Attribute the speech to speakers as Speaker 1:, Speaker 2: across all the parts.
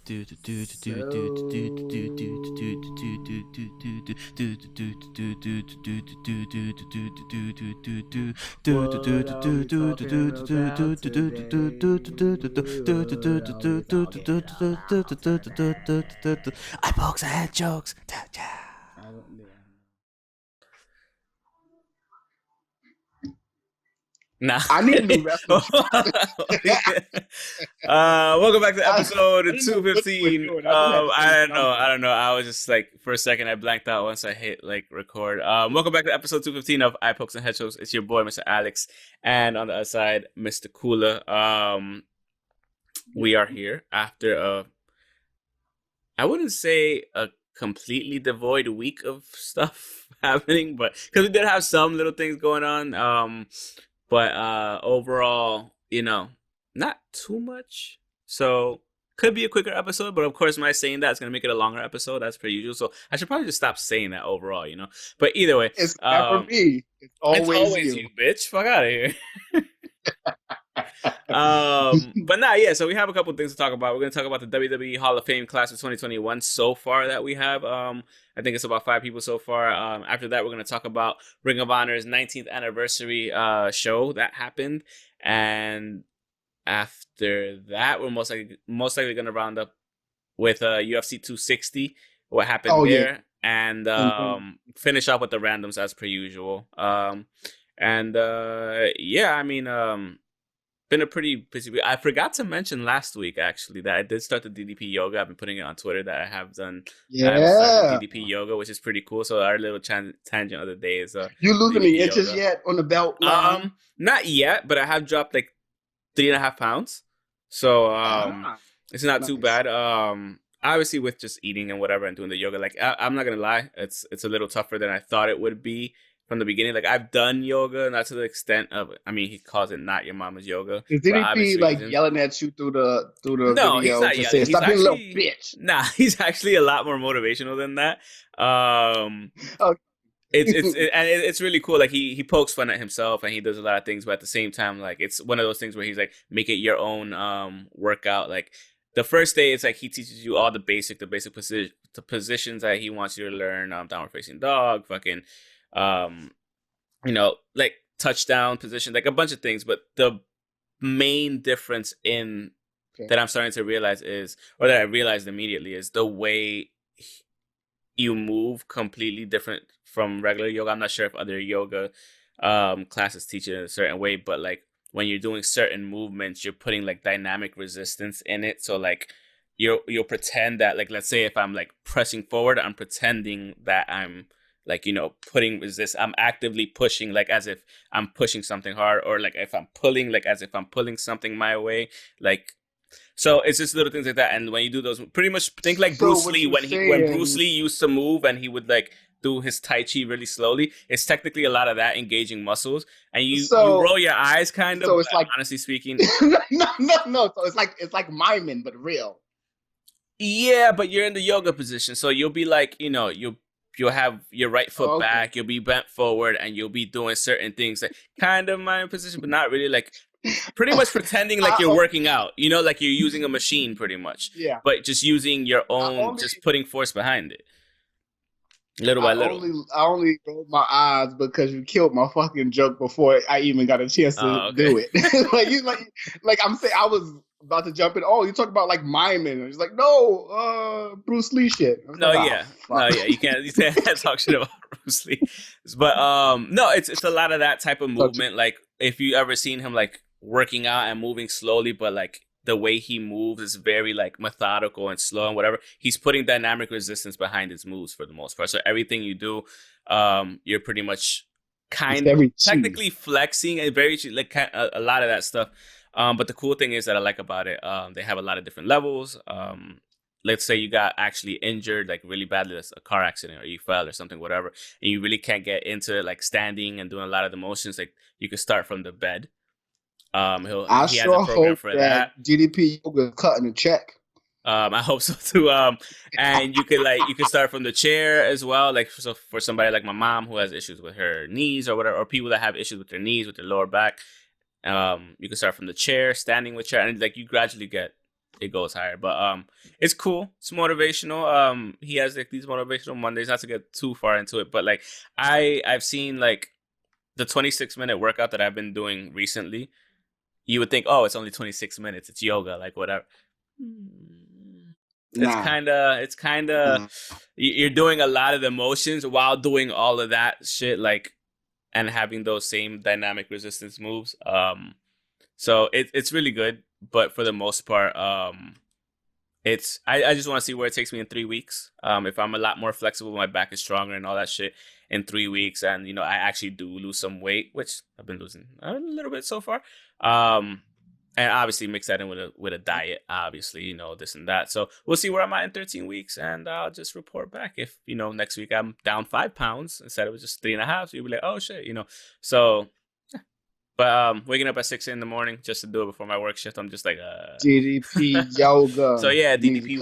Speaker 1: Eyeballs and head jokes. Nah.
Speaker 2: I need a new wrestling.
Speaker 1: Welcome back to episode 215. I don't know. I was just like, for a second, I blanked out once I hit like record. Welcome back to episode 215 of Eye Pokes and Head Shows. It's your boy, Mr. Alex, and on the other side, Mr. Kula. We are here after I wouldn't say a completely devoid week of stuff happening, but because we did have some little things going on. But overall, not too much. So could be a quicker episode, but of course, my saying that is going to make it a longer episode. That's per usual. So I should probably just stop saying that overall, But either way,
Speaker 2: it's never me. It's always
Speaker 1: you, bitch. Fuck out of here. But yeah. So we have a couple things to talk about. We're going to talk about the WWE Hall of Fame class of 2021 so far that we have. I think it's about 5 people so far. After that, we're going to talk about Ring of Honor's 19th anniversary show that happened, and after that, we're most likely going to round up with UFC 260, what happened there, and finish off with the randoms as per usual. Been a pretty busy week. I forgot to mention last week, actually, that I did start the DDP Yoga. I've been putting it on Twitter that I have done.
Speaker 2: Yeah.
Speaker 1: I have started DDP Yoga, which is pretty cool. So our little tangent of the day is
Speaker 2: you losing
Speaker 1: DDP
Speaker 2: any inches
Speaker 1: yoga.
Speaker 2: Yet on the belt line?
Speaker 1: Not yet, but I have dropped like 3.5 pounds. So it's not too bad. Obviously with just eating and whatever and doing the yoga, like I'm not gonna lie, it's a little tougher than I thought it would be from the beginning. Like I've done yoga, not to the extent of, I mean, he calls it not your mama's yoga.
Speaker 2: Is DDP like yelling at you through the
Speaker 1: no,
Speaker 2: video?
Speaker 1: He's not yelling. He's
Speaker 2: Stop
Speaker 1: actually,
Speaker 2: being a little bitch.
Speaker 1: Nah, he's actually a lot more motivational than that.
Speaker 2: Okay.
Speaker 1: It's really cool. Like he pokes fun at himself and he does a lot of things, but at the same time, like it's one of those things where he's like, make it your own workout. Like the first day, it's like he teaches you all the basic positions that he wants you to learn. Downward facing dog, fucking. Like touchdown position, like a bunch of things. But the main difference that I'm starting to realize that I realized immediately is the way you move completely different from regular yoga. I'm not sure if other yoga classes teach it in a certain way, but like when you're doing certain movements, you're putting like dynamic resistance in it. So like you'll pretend that, like, let's say if I'm like pressing forward, I'm pretending that I'm like, putting resist. I'm actively pushing, like as if I'm pushing something hard, or like if I'm pulling, like as if I'm pulling something my way. Like, so it's just little things like that. And when you do those, pretty much think like Bruce Lee, when Bruce Lee used to move and he would like do his Tai Chi really slowly. It's technically a lot of that engaging muscles, and you roll your eyes kind of. So it's like, honestly speaking,
Speaker 2: no. So it's like miming, but real.
Speaker 1: Yeah, but you're in the yoga position, so you'll be like, you'll have your right foot back, you'll be bent forward, and you'll be doing certain things like kind of mime position, but not really, like pretty much pretending like you're working out, like you're using a machine pretty much.
Speaker 2: Yeah.
Speaker 1: But just using your own, just putting force behind it. Little by little.
Speaker 2: I only rolled my eyes because you killed my fucking joke before I even got a chance to do it. like I'm saying, I was about to jump in. Oh, you talk about like miming. It's like, no, Bruce Lee shit.
Speaker 1: You can't talk shit about Bruce Lee. But no, it's a lot of that type of movement. Like if you ever seen him like working out and moving slowly, but like the way he moves is very like methodical and slow and whatever. He's putting dynamic resistance behind his moves for the most part. So everything you do, you're pretty much kind of technically flexing and very like a lot of that stuff. But the cool thing is that I like about it, they have a lot of different levels. Let's say you got actually injured, like really badly, that's a car accident, or you fell or something, whatever, and you really can't get into it, like standing and doing a lot of the motions. Like you can start from the bed. He has a program for that.
Speaker 2: DDP Yoga cutting a check.
Speaker 1: I hope so too. And you can start from the chair as well. Like so for somebody like my mom who has issues with her knees or whatever, or people that have issues with their knees, with their lower back. You can start from the chair, standing with chair, and like you gradually get it goes higher. But it's cool. It's motivational. He has like these motivational Mondays. Not to get too far into it, but like I've seen like the 26-minute workout that I've been doing recently. You would think, oh, it's only 26 minutes. It's yoga, like whatever. It's kind of you're doing a lot of the motions while doing all of that shit, like, and having those same dynamic resistance moves. So it's really good, but for the most part, it's I just want to see where it takes me in 3 weeks. If I'm a lot more flexible, my back is stronger and all that shit in 3 weeks, and I actually do lose some weight, which I've been losing a little bit so far. And obviously mix that in with a diet, obviously, this and that. So we'll see where I'm at in 13 weeks, and I'll just report back. If, next week I'm down 5 pounds instead of just 3.5, so you'll be like, oh shit, So, yeah. But waking up at 6 in the morning just to do it before my work shift, I'm just like,
Speaker 2: DDP Yoga.
Speaker 1: So yeah, DDPY.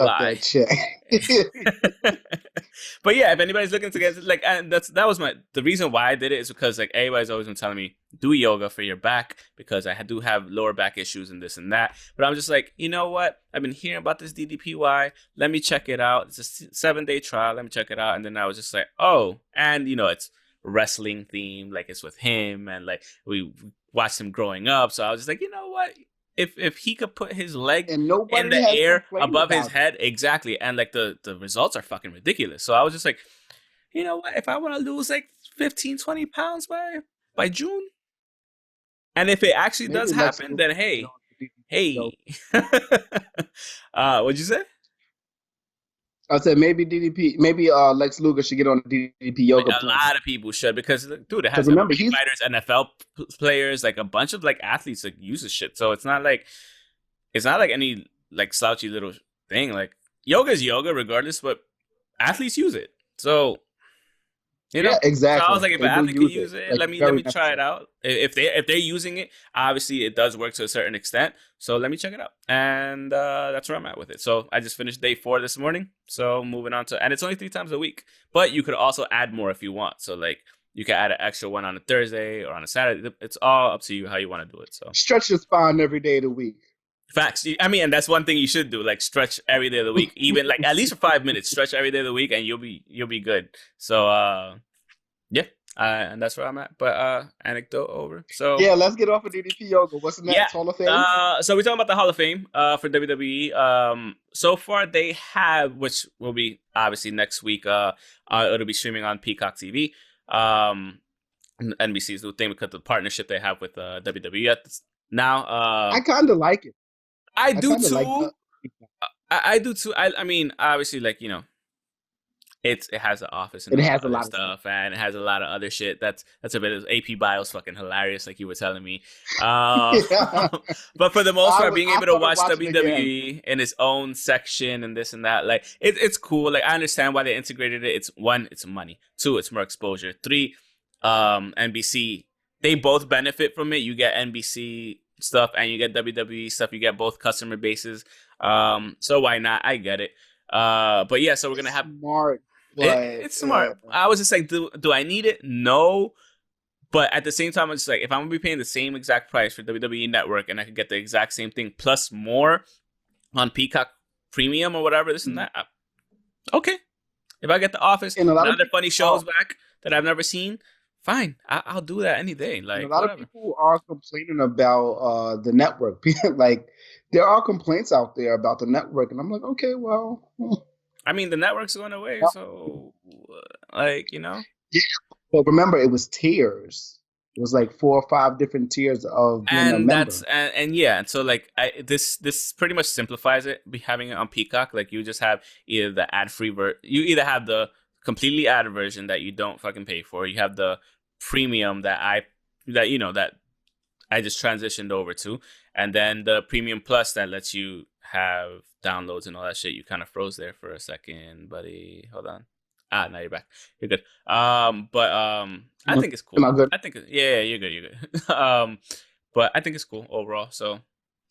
Speaker 1: But yeah, if anybody's looking to get like, and that was the reason why I did it is because like everybody's always been telling me do yoga for your back because I do have lower back issues and this and that. But I'm just like, you know what? I've been hearing about this DDPY. Let me check it out. It's a 7-day trial. Let me check it out. And then I was just like, oh, and it's wrestling themed, like it's with him, and like we watched him growing up. So I was just like, you know what? If he could put his leg in the air above his head, exactly, and like the results are fucking ridiculous. So I was just like, you know what? If I want to lose like 15, 20 pounds by June, and if it actually does happen, then hey, what'd you say?
Speaker 2: I said maybe Lex Luger should get on the DDP Yoga.
Speaker 1: Like, a lot of people should because dude, it has remember, fighters, NFL players, like a bunch of like athletes that use this shit. So it's not like any like slouchy little thing. Like yoga is yoga regardless, but athletes use it. So
Speaker 2: yeah, exactly.
Speaker 1: So I was like, if an athlete can use it, like, let me try it out. If they're using it, obviously it does work to a certain extent. So let me check it out, and that's where I'm at with it. So I just finished day 4 this morning. So moving on and it's only 3 times a week, but you could also add more if you want. So like you can add an extra one on a Thursday or on a Saturday. It's all up to you how you want to do it. So
Speaker 2: stretch your spine every day of the week.
Speaker 1: Facts. I mean, and that's one thing you should do, like stretch every day of the week, even like at least for 5 minutes, stretch every day of the week, and you'll be good. So, yeah, and that's where I'm at. But anecdote over. So
Speaker 2: yeah, let's get off of DDP Yoga. What's the next Hall of Fame?
Speaker 1: So we're talking about the Hall of Fame for WWE. So far they have, which will be obviously next week. It'll be streaming on Peacock TV. NBC's new thing because of the partnership they have with WWE now.
Speaker 2: I kind of like it.
Speaker 1: I do too. I do too. I mean, obviously, like it has an office and
Speaker 2: it has a lot
Speaker 1: of stuff, and it has a lot of other shit. That's a bit of AP Bio's fucking hilarious, like you were telling me. But for the most part, being able to watch WWE in its own section and this and that, like it's cool. Like I understand why they integrated it. It's 1, it's money. 2, it's more exposure. 3, NBC. They both benefit from it. You get NBC stuff and you get WWE stuff. You get both customer bases. So why not? I get it. But yeah, so we're gonna have
Speaker 2: smart.
Speaker 1: It's smart. I was just like, do I need it? No. But at the same time, I'm just like, if I'm gonna be paying the same exact price for WWE Network and I could get the exact same thing plus more on Peacock Premium or whatever, this and that, okay. If I get The Office and other funny shows back that I've never seen, fine. I'll do that any day. Like
Speaker 2: a lot of people are complaining about the network. Like there are complaints out there about the network, and I'm like, okay, well.
Speaker 1: I mean, the network's going away, so like Yeah,
Speaker 2: but remember, it was tiers. It was like 4 or 5 different tiers of being a member.
Speaker 1: And so like this pretty much simplifies it. Having it on Peacock, like you just have either the ad-free you either have the completely ad version that you don't fucking pay for. You have the premium that I just transitioned over to, and then the premium plus that lets you have downloads and all that shit. You kind of froze there for a second, buddy. Hold on. Now you're back. You're good. I think it's cool.
Speaker 2: Am I good?
Speaker 1: I think you're good. You're good. But I think it's cool overall. So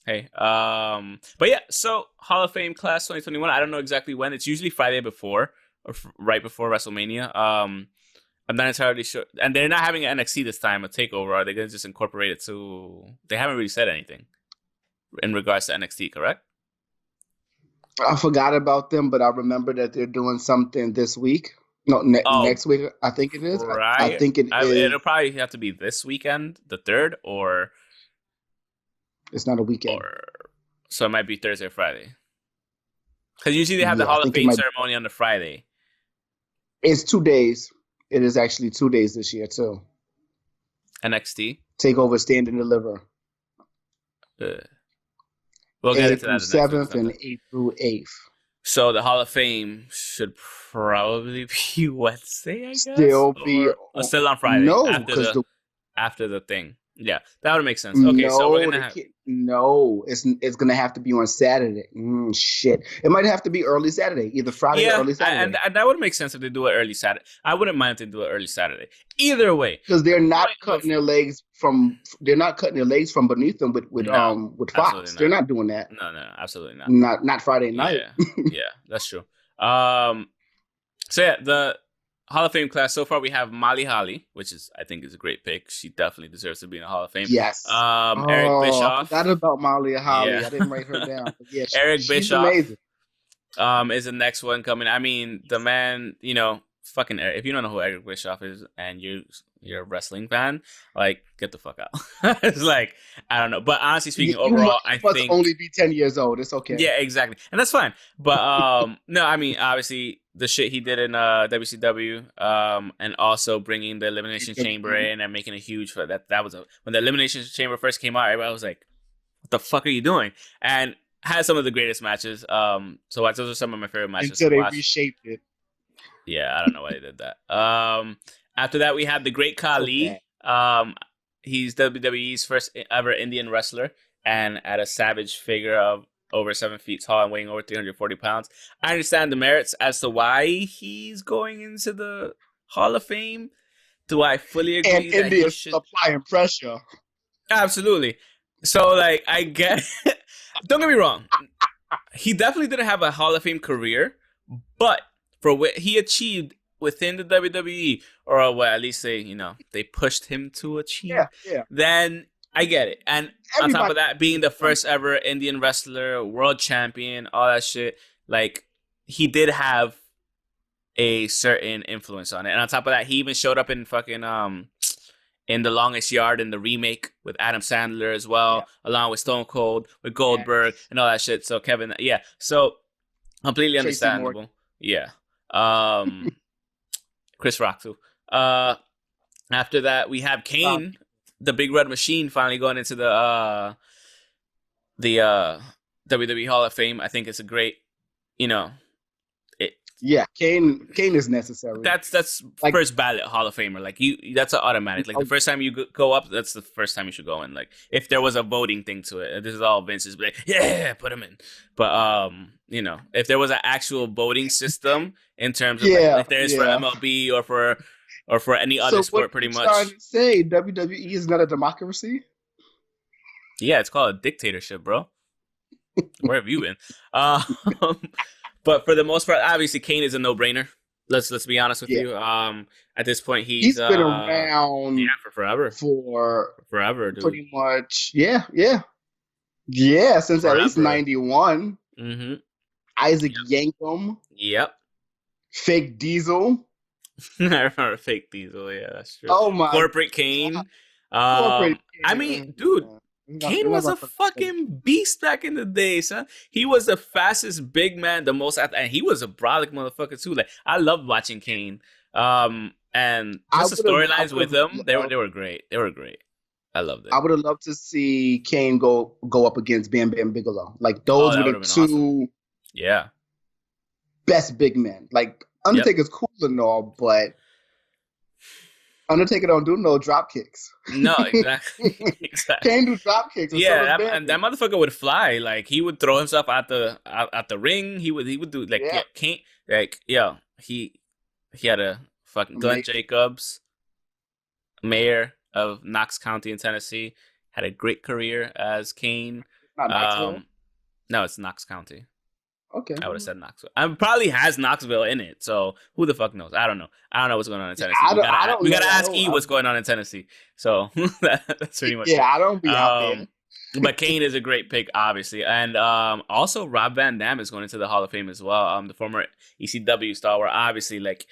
Speaker 1: hey, but yeah. So Hall of Fame class 2021. I don't know exactly when. It's usually Friday before or right before WrestleMania. I'm not entirely sure. And they're not having an NXT this time, a takeover. Are they going to just incorporate it to? They haven't really said anything in regards to NXT, correct?
Speaker 2: I forgot about them, but I remember that they're doing something this week. No, next week, I think it is. I think it is.
Speaker 1: It'll probably have to be this weekend, the 3rd, or...
Speaker 2: It's not a weekend.
Speaker 1: So it might be Thursday or Friday. Because usually they have the Hall of Fame ceremony on the Friday.
Speaker 2: It's 2 days. It is actually 2 days this year, too.
Speaker 1: NXT?
Speaker 2: TakeOver Stand and Deliver.
Speaker 1: We'll get into that.
Speaker 2: April 7th and April 8th.
Speaker 1: So the Hall of Fame should probably be Wednesday, I guess?
Speaker 2: Still
Speaker 1: on Friday.
Speaker 2: No,
Speaker 1: after the thing. Yeah, that would make sense. Okay, so we're gonna
Speaker 2: it's gonna have to be on Saturday. Shit, it might have to be early Saturday, either Friday or early Saturday.
Speaker 1: And that would make sense if they do it early Saturday. I wouldn't mind if they do it early Saturday. Either way,
Speaker 2: because they're not cutting their legs from beneath them with Fox. They're not doing that.
Speaker 1: No, absolutely not.
Speaker 2: Not Friday night.
Speaker 1: Yeah, that's true. So yeah, the Hall of Fame class, so far we have Molly Holly, which I think is a great pick. She definitely deserves to be in the Hall of Fame.
Speaker 2: Yes.
Speaker 1: Eric Bischoff.
Speaker 2: I forgot about Molly Holly. Yeah. I didn't write her down. Yeah,
Speaker 1: Eric Bischoff amazing. Is the next one coming. I mean, the man, fucking Eric. If you don't know who Eric Bischoff is and you're a wrestling fan, like, get the fuck out. It's like, I don't know. But honestly speaking, overall, I think...
Speaker 2: only be 10 years old. It's okay.
Speaker 1: Yeah, exactly. And that's fine. But, no, I mean, obviously... the shit he did in WCW, and also bringing the Elimination Chamber in and making a huge that was when the Elimination Chamber first came out, everybody was like, "What the fuck are you doing?" And had some of the greatest matches. So those are some of my favorite matches.
Speaker 2: Until they reshaped it.
Speaker 1: Yeah, I don't know why they did that. After that, we had the Great Khali. He's WWE's first ever Indian wrestler, and at a savage figure of over 7 feet tall and weighing over 340 pounds. I understand the merits as to why he's going into the Hall of Fame. Do I fully agree
Speaker 2: and
Speaker 1: that
Speaker 2: India's applying pressure?
Speaker 1: Absolutely. So, like, I get... Don't get me wrong. He definitely didn't have a Hall of Fame career, but for what he achieved within the WWE, or what at least they pushed him to achieve, then... I get it. And on top of that, being the first ever Indian wrestler, world champion, all that shit, like, he did have a certain influence on it. And on top of that, he even showed up in fucking in The Longest Yard in the remake with Adam Sandler as well, along with Stone Cold, with Goldberg, and all that shit. So Kevin, so completely understandable. Yeah. Chris Rock too. After that, we have Kane. The Big Red Machine finally going into the WWE Hall of Fame. I think it's a great,
Speaker 2: Yeah, Kane is necessary.
Speaker 1: That's like, first ballot Hall of Famer. Like that's an automatic. Like the first time you go up, that's the first time you should go in. Like if there was a voting thing to it, this is all Vince's. Like, yeah, put him in. But if there was an actual voting system in terms of like there is for MLB or for any other sport, pretty much.
Speaker 2: Trying to say WWE is not a democracy?
Speaker 1: Yeah, it's called a dictatorship, bro. Where have you been? But for the most part, obviously, Kane is a no-brainer. Let's be honest with you. At this point, he's
Speaker 2: been around
Speaker 1: for forever.
Speaker 2: For
Speaker 1: forever, dude.
Speaker 2: Pretty much, yeah. Since forever. At least 91.
Speaker 1: Mm-hmm.
Speaker 2: Isaac Yankem.
Speaker 1: Yep.
Speaker 2: Fake Diesel.
Speaker 1: I remember Fake Diesel. Yeah, that's true.
Speaker 2: Oh my!
Speaker 1: Corporate Kane. I mean, dude, Kane was a fucking beast back in the day, son. He was the fastest big man, the most, and he was a brolic motherfucker too. Like I loved watching Kane. And just the storylines with them, they were great. They were great. I loved it.
Speaker 2: I would have loved to see Kane go up against Bam Bam Bigelow. Like those were the two best big men. Like Undertaker's cool and all, but Undertaker don't do no drop kicks.
Speaker 1: No, exactly.
Speaker 2: Can't do drop kicks.
Speaker 1: Yeah, and that motherfucker would fly. Like he would throw himself at the ring. He would do like he had a fucking Glenn Jacobs, mayor of Knox County in Tennessee, had a great career as Kane. No, it's Knox County.
Speaker 2: Okay.
Speaker 1: I would have said Knoxville. Probably has Knoxville in it, so who the fuck knows? I don't know. I don't know what's going on in Tennessee. We gotta ask E what's going on in Tennessee. So that's pretty much
Speaker 2: I don't be out there.
Speaker 1: But Kane is a great pick, obviously, and also Rob Van Dam is going into the Hall of Fame as well. The former ECW star, obviously, like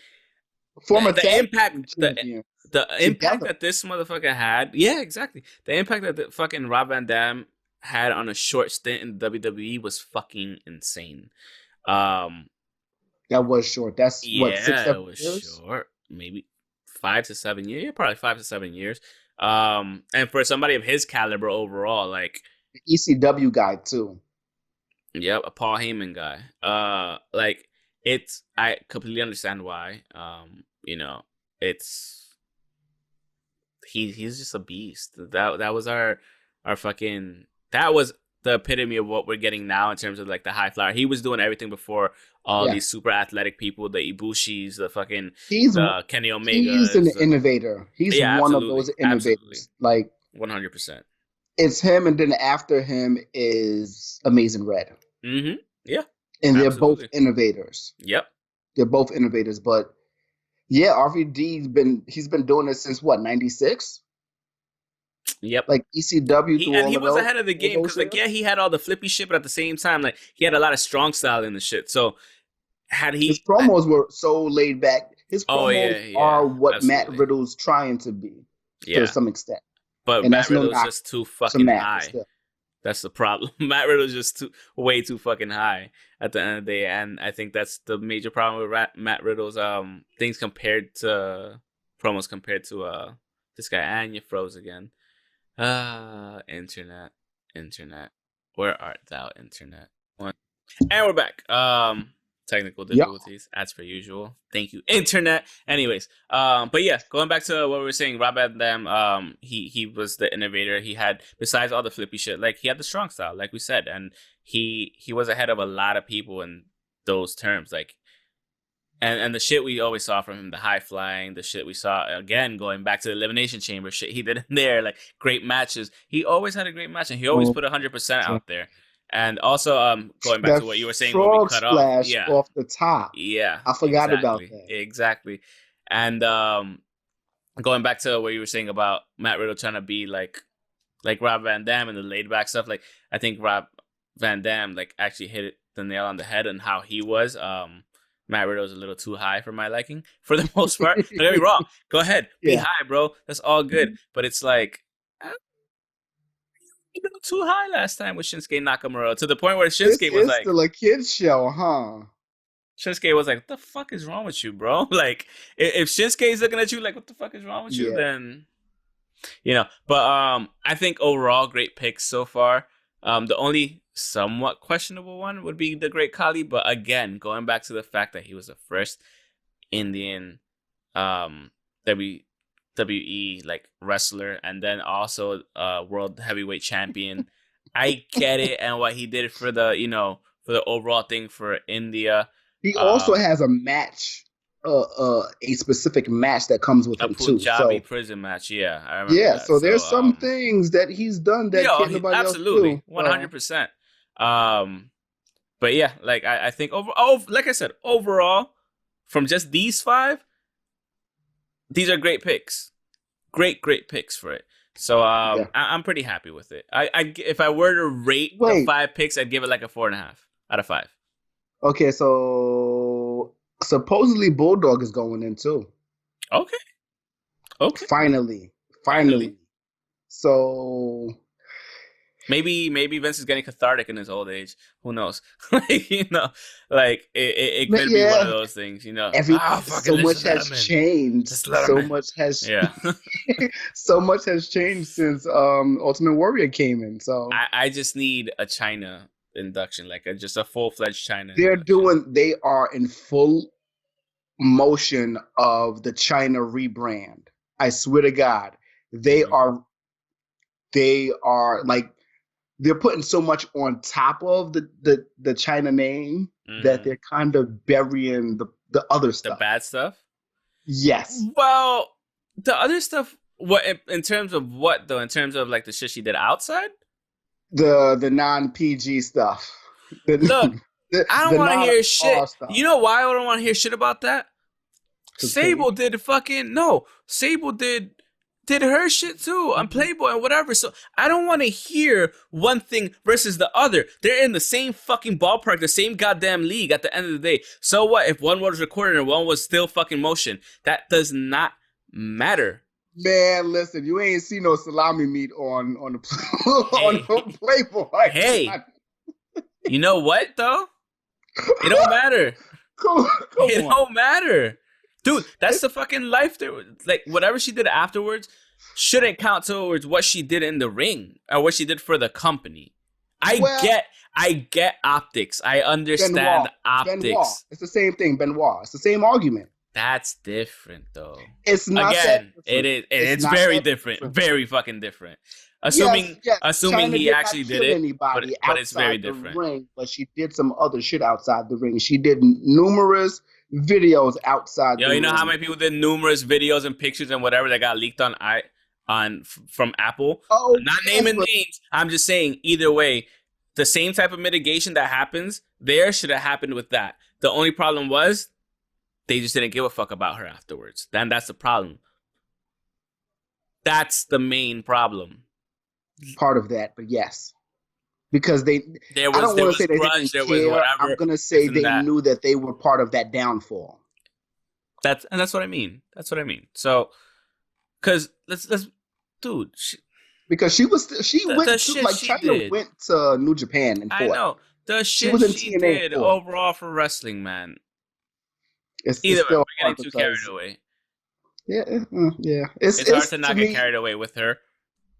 Speaker 2: former
Speaker 1: the impact,
Speaker 2: champion
Speaker 1: the impact that this motherfucker had. Yeah, exactly. The impact that the fucking Rob Van Dam had on a short stint in WWE was fucking insane.
Speaker 2: That was short. That's what 6-7
Speaker 1: was
Speaker 2: years?
Speaker 1: Short, maybe 5 to 7 years. Yeah, probably 5 to 7 years. And for somebody of his caliber overall, like
Speaker 2: the ECW guy too.
Speaker 1: Yep, a Paul Heyman guy. Like I completely understand why. It's he's just a beast. That was our fucking that was the epitome of what we're getting now in terms of like the high flyer. He was doing everything before all these super athletic people, the Ibushis, the fucking the Kenny Omega.
Speaker 2: He's an innovator. He's one of those innovators. Absolutely. Like
Speaker 1: 100%.
Speaker 2: It's him, and then after him is Amazing Red.
Speaker 1: Mm-hmm. Yeah.
Speaker 2: And they're both innovators.
Speaker 1: Yep.
Speaker 2: They're both innovators, but yeah, RVD's been doing this since what, 96?
Speaker 1: Yep.
Speaker 2: Like ECW
Speaker 1: he was ahead of the game because he had all the flippy shit, but at the same time, like he had a lot of strong style in the shit. So his
Speaker 2: promos were so laid back. His promos are what Matt Riddle's trying to be to some extent.
Speaker 1: But Matt Riddle's just too fucking high. Still. That's the problem. Matt Riddle's just way too fucking high at the end of the day, and I think that's the major problem with Matt Riddle's things compared to promos compared to this guy. And you froze again. Internet. Where art thou, internet? And we're back. Technical difficulties, as per usual. Thank you, internet. Anyways, but yeah, going back to what we were saying, Rob Van Dam, he was the innovator. He had, besides all the flippy shit, like he had the strong style, like we said, and he was ahead of a lot of people in those terms, like. And the shit we always saw from him, the high flying, the shit we saw, again, going back to the Elimination Chamber shit he did in there, like great matches. He always had a great match, and he always put 100% out there. And also, going back to what you were saying, when we cut off,
Speaker 2: off the top.
Speaker 1: Yeah,
Speaker 2: I forgot about that.
Speaker 1: Exactly. And going back to what you were saying about Matt Riddle trying to be like Rob Van Dam and the laid back stuff, like I think Rob Van Dam like actually hit the nail on the head on how he was. Matt Riddle's a little too high for my liking, for the most part. Don't get me wrong. Go ahead. Be high, bro. That's all good. But it's like, you were too high last time with Shinsuke Nakamura, to the point where Shinsuke was like...
Speaker 2: It's still a kid's show, huh?
Speaker 1: Shinsuke was like, what the fuck is wrong with you, bro? Like, if Shinsuke is looking at you like, what the fuck is wrong with you, then... But I think overall, great picks so far. The only somewhat questionable one would be the Great Khali, but again, going back to the fact that he was the first Indian WWE like wrestler, and then also world heavyweight champion. I get it, and what he did for the for the overall thing for India.
Speaker 2: He also has a match. A specific match that comes with him too.
Speaker 1: Punjabi prison match, yeah. I remember that.
Speaker 2: So there's some things that he's done that can't nobody
Speaker 1: absolutely,
Speaker 2: else do.
Speaker 1: 100%. But yeah, like I think like I said, overall, from just these 5, these are great picks. Great picks for it. So I'm pretty happy with it. I if I were to rate the 5 picks, I'd give it like a 4.5 out of 5.
Speaker 2: Okay, so supposedly Bulldog is going in too.
Speaker 1: Okay.
Speaker 2: Finally. So
Speaker 1: maybe Vince is getting cathartic in his old age. Who knows? Like it could be one of those things.
Speaker 2: So much has changed. So much has changed since Ultimate Warrior came in. So
Speaker 1: I just need a China induction, like just a full-fledged China.
Speaker 2: They are in full motion of the China rebrand. I swear to God, they are like, they're putting so much on top of the China name that they're kind of burying the other stuff.
Speaker 1: The bad stuff?
Speaker 2: Yes.
Speaker 1: Well, the other stuff, what in terms of what though? In terms of like the shit she did outside?
Speaker 2: The non-PG stuff.
Speaker 1: Look, I don't want to hear shit. Stuff. You know why I don't want to hear shit about that? Sable did did her shit too on Playboy and whatever. So I don't want to hear one thing versus the other. They're in the same fucking ballpark, the same goddamn league at the end of the day. So what if one was recorded and one was still fucking motion? That does not matter.
Speaker 2: Man, listen, you ain't seen no salami meat on the Playboy.
Speaker 1: Hey, you know what though? It don't matter. It don't matter. Dude, that's the fucking life there. Like, whatever she did afterwards shouldn't count towards what she did in the ring or what she did for the company. I get optics. I understand optics.
Speaker 2: Benoit. It's the same thing, Benoit. It's the same argument.
Speaker 1: That's different, though.
Speaker 2: It's not.
Speaker 1: Again, it is. It's very different. Very fucking different. Assuming he actually did it, but it's very different.
Speaker 2: Ring, but she did some other shit outside the ring. She did numerous videos outside the ring.
Speaker 1: You know how many people did numerous videos and pictures and whatever that got leaked from Apple?
Speaker 2: Oh,
Speaker 1: I'm not naming names. I'm just saying, either way, the same type of mitigation that happens there should have happened with that. The only problem was they just didn't give a fuck about her afterwards. Then that's the problem. That's the main problem.
Speaker 2: Part of that, but yes. Because I don't want to say they didn't care. I'm going to say they knew that they were part of that downfall.
Speaker 1: That's what I mean. So, because dude.
Speaker 2: Because she went to, like, China went to New Japan and fought.
Speaker 1: I know. The shit she did overall for wrestling, man. Either way, we're getting too carried away.
Speaker 2: Yeah.
Speaker 1: It's hard to not get carried away with her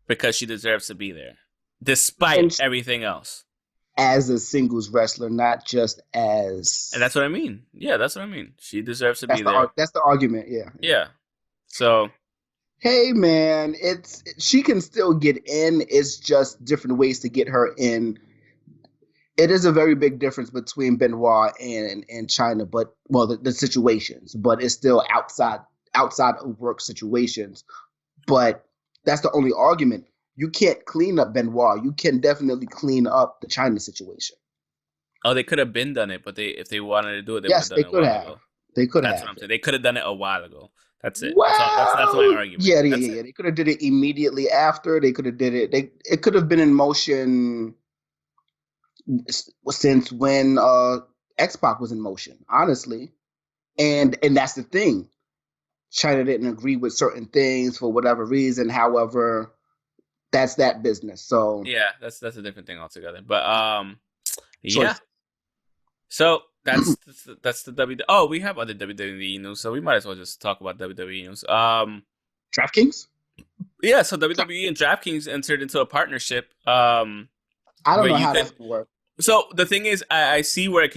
Speaker 1: because she deserves to be there. Despite everything else.
Speaker 2: As a singles wrestler, not just as...
Speaker 1: And that's what I mean. Yeah, that's what I mean. She deserves to be there.
Speaker 2: That's the argument, yeah.
Speaker 1: Yeah. So...
Speaker 2: Hey, man, she can still get in. It's just different ways to get her in. It is a very big difference between Benoit and China, but, well, the situations. But it's still outside of work situations. But that's the only argument. You can't clean up Benoit. You can definitely clean up the China situation.
Speaker 1: Oh, they could have been done it, but if they wanted to do it,
Speaker 2: they could have. They could have.
Speaker 1: That's what I'm saying. They could have done it a while ago. That's it.
Speaker 2: Well,
Speaker 1: that's my argument.
Speaker 2: Yeah. They could have did it immediately after. They could have did it. It could have been in motion since when X-Pac was in motion, honestly. And that's the thing. China didn't agree with certain things for whatever reason. However, that's that business. So
Speaker 1: yeah, that's a different thing altogether. But yeah. So that's the WWE. Oh, we have other WWE news, so we might as well just talk about WWE news.
Speaker 2: DraftKings.
Speaker 1: Yeah, so WWE and DraftKings entered into a partnership.
Speaker 2: I don't know how that's gonna work.
Speaker 1: So the thing is, I see where it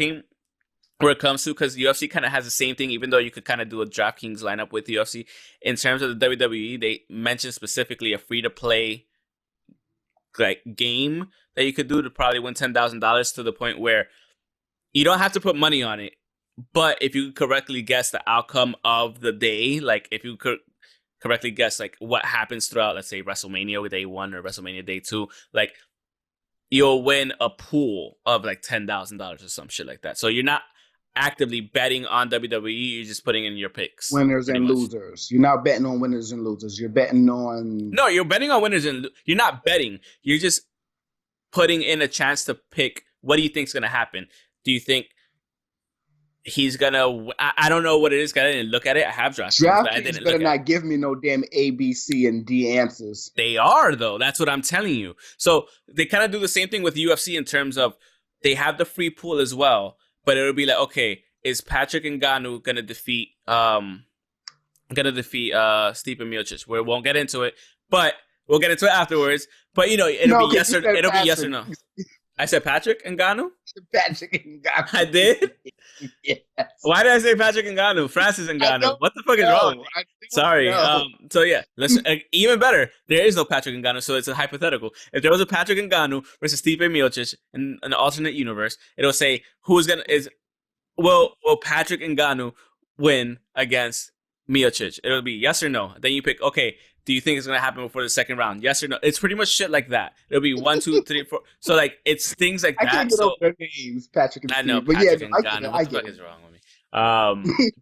Speaker 1: comes to, because UFC kind of has the same thing, even though you could kind of do a DraftKings lineup with UFC. In terms of the WWE, they mentioned specifically a free-to-play like game that you could do to probably win $10,000 to the point where you don't have to put money on it. But if you correctly guess the outcome of the day, like if you could correctly guess like what happens throughout, let's say, WrestleMania Day 1 or WrestleMania Day 2, like you'll win a pool of like $10,000 or some shit like that. So you're not actively betting on WWE, you're just putting in your picks.
Speaker 2: Winners and losers. You're not betting on winners and losers. You're betting on...
Speaker 1: No, you're betting on winners and... You're not betting. You're just putting in a chance to pick what do you think is going to happen. Do you think he's going to... I don't know what it is. I didn't look at it. I have DraftKings, but I didn't
Speaker 2: better not give me no damn A, B, C, and D answers.
Speaker 1: They are, though. That's what I'm telling you. So they kind of do the same thing with UFC in terms of they have the free pool as well. But it'll be like, okay, is Patrick Ngannou gonna defeat Stipe Miocic? We won't get into it, but we'll get into it afterwards. But it'll be yes or no. I said Patrick Ngannou?
Speaker 2: Patrick Ngannou.
Speaker 1: I did? Yes. Why did I say Patrick Ngannou? Francis Ngannou. What the fuck is wrong with me? Sorry. So yeah, let's even better. There is no Patrick Ngannou, so it's a hypothetical. If there was a Patrick Ngannou versus Stipe Miocic in an alternate universe, it'll say will Patrick Ngannou win against Miocic? It'll be yes or no. Then you pick, okay, do you think it's going to happen before the second round? Yes or no? It's pretty much shit like that. It'll be 1, 2, 3, 4. So, like, it's things like that.
Speaker 2: I can't get over their names, Patrick and Steve.
Speaker 1: I know, Patrick and Ngannou. What the fuck is wrong with me?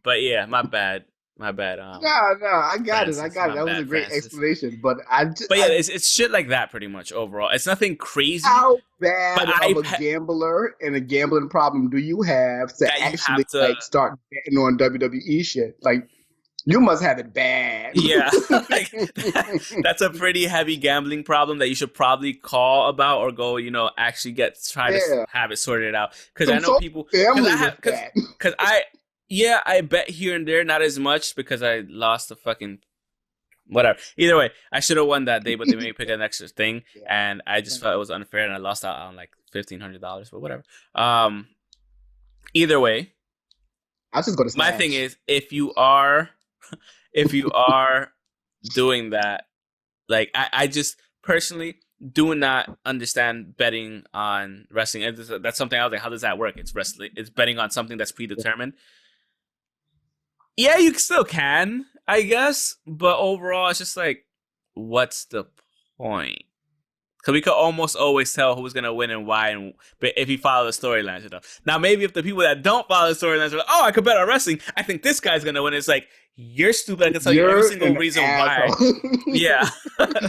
Speaker 1: But, yeah, my bad. My bad.
Speaker 2: No, I got
Speaker 1: Francis,
Speaker 2: it. That was a great
Speaker 1: Francis.
Speaker 2: explanation. But
Speaker 1: it's shit like that pretty much overall. It's nothing crazy.
Speaker 2: How bad of a gambler and a gambling problem do you have to actually like start betting on WWE shit? Like, you must have it bad.
Speaker 1: Yeah, like that's a pretty heavy gambling problem that you should probably call about or go, actually try to have it sorted out. Because I know people. Because I bet here and there, not as much because I lost the fucking whatever. Either way, I should have won that day, but they made me pick an extra thing, and I just felt it was unfair, and I lost out on like $1,500, but whatever. Either way,
Speaker 2: I just go to Smash.
Speaker 1: My thing is, if you are doing that, like I just personally do not understand betting on wrestling. That's something I was like, how does that work? It's wrestling. It's betting on something that's predetermined. Yeah, you still can, I guess, but overall, it's just like, what's the point? Because we could almost always tell who's gonna win and why, and if you follow the storylines and stuff. Now, maybe if the people that don't follow the storylines are like, "Oh, I could bet on wrestling. I think this guy's gonna win." It's like, you're stupid. I can tell you every single reason why. Yeah,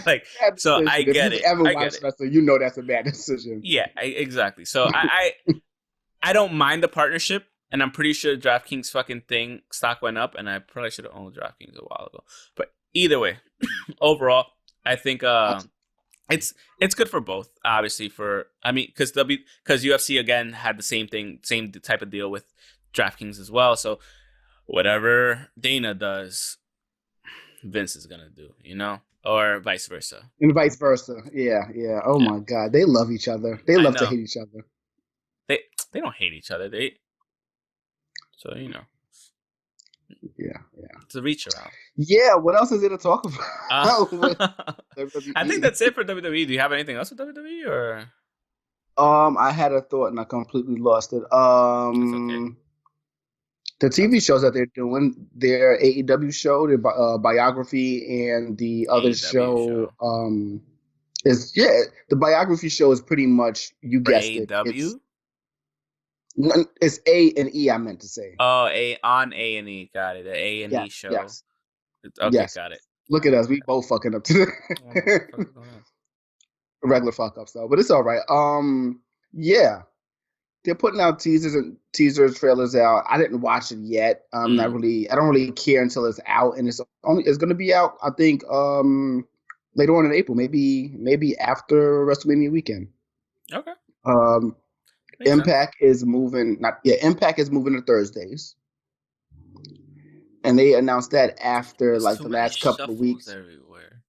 Speaker 1: like so I get it.
Speaker 2: If you ever watched wrestling, you know that's a bad decision.
Speaker 1: Yeah, exactly. So I don't mind the partnership. And I'm pretty sure DraftKings fucking stock went up, and I probably should have owned DraftKings a while ago. But either way, overall, I think it's good for both. Obviously, because UFC again had the same type of deal with DraftKings as well. So whatever Dana does, Vince is gonna do, or vice versa.
Speaker 2: And vice versa, yeah. Oh my God, they love each other. They love to hate each other.
Speaker 1: They don't hate each other. So,
Speaker 2: Yeah.
Speaker 1: It's a reach around.
Speaker 2: Yeah, what else is there to talk about?
Speaker 1: I think that's it for WWE. Do you have anything else with WWE or?
Speaker 2: I had a thought and I completely lost it. The TV shows that they're doing, their AEW show, their biography, and the other show the biography show is pretty much, you guessed it. It's A and E, I meant to say.
Speaker 1: Oh, on A and E. Got it. The A and E show.
Speaker 2: Yes.
Speaker 1: Okay, yes. Got it.
Speaker 2: Look at us. We both fucking up today. Regular fuck ups though, but it's all right. Yeah. They're putting out teasers, trailers out. I didn't watch it yet. I don't really care until it's out, and it's gonna be out, I think, later on in April, maybe after WrestleMania weekend.
Speaker 1: Okay.
Speaker 2: Impact is moving to Thursdays, and they announced that after the last couple of weeks.
Speaker 1: Everywhere.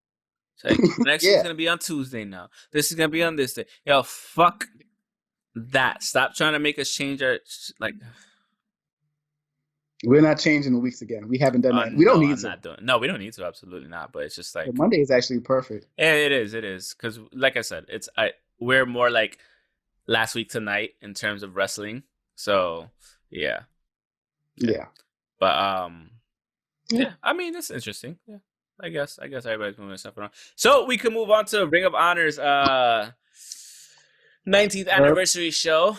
Speaker 1: It's like, next is gonna be on Tuesday now. This is gonna be on this day. Yo, fuck that! Stop trying to make us change our
Speaker 2: We're not changing the weeks again. We haven't done that. We don't need to.
Speaker 1: No, we don't need to. Absolutely not. But it's just like
Speaker 2: Monday is actually perfect.
Speaker 1: Yeah, it is. It is because, like I said, we're more like last week tonight in terms of wrestling. So yeah. But I mean, it's interesting. Yeah, I guess everybody's moving stuff around. So we can move on to Ring of Honor's 19th anniversary show.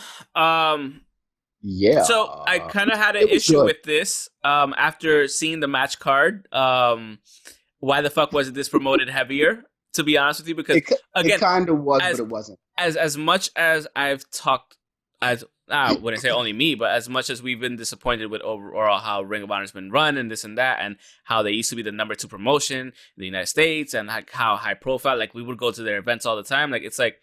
Speaker 2: Yeah.
Speaker 1: So I kind of had an issue with this after seeing the match card. Why the fuck wasn't this promoted heavier? To be honest with you, because again,
Speaker 2: it kind of was, but it wasn't.
Speaker 1: As much as I've talked, I wouldn't say only me, but as much as we've been disappointed with overall how Ring of Honor's been run and this and that, and how they used to be the number 2 promotion in the United States, and like how high profile, like we would go to their events all the time. Like it's like,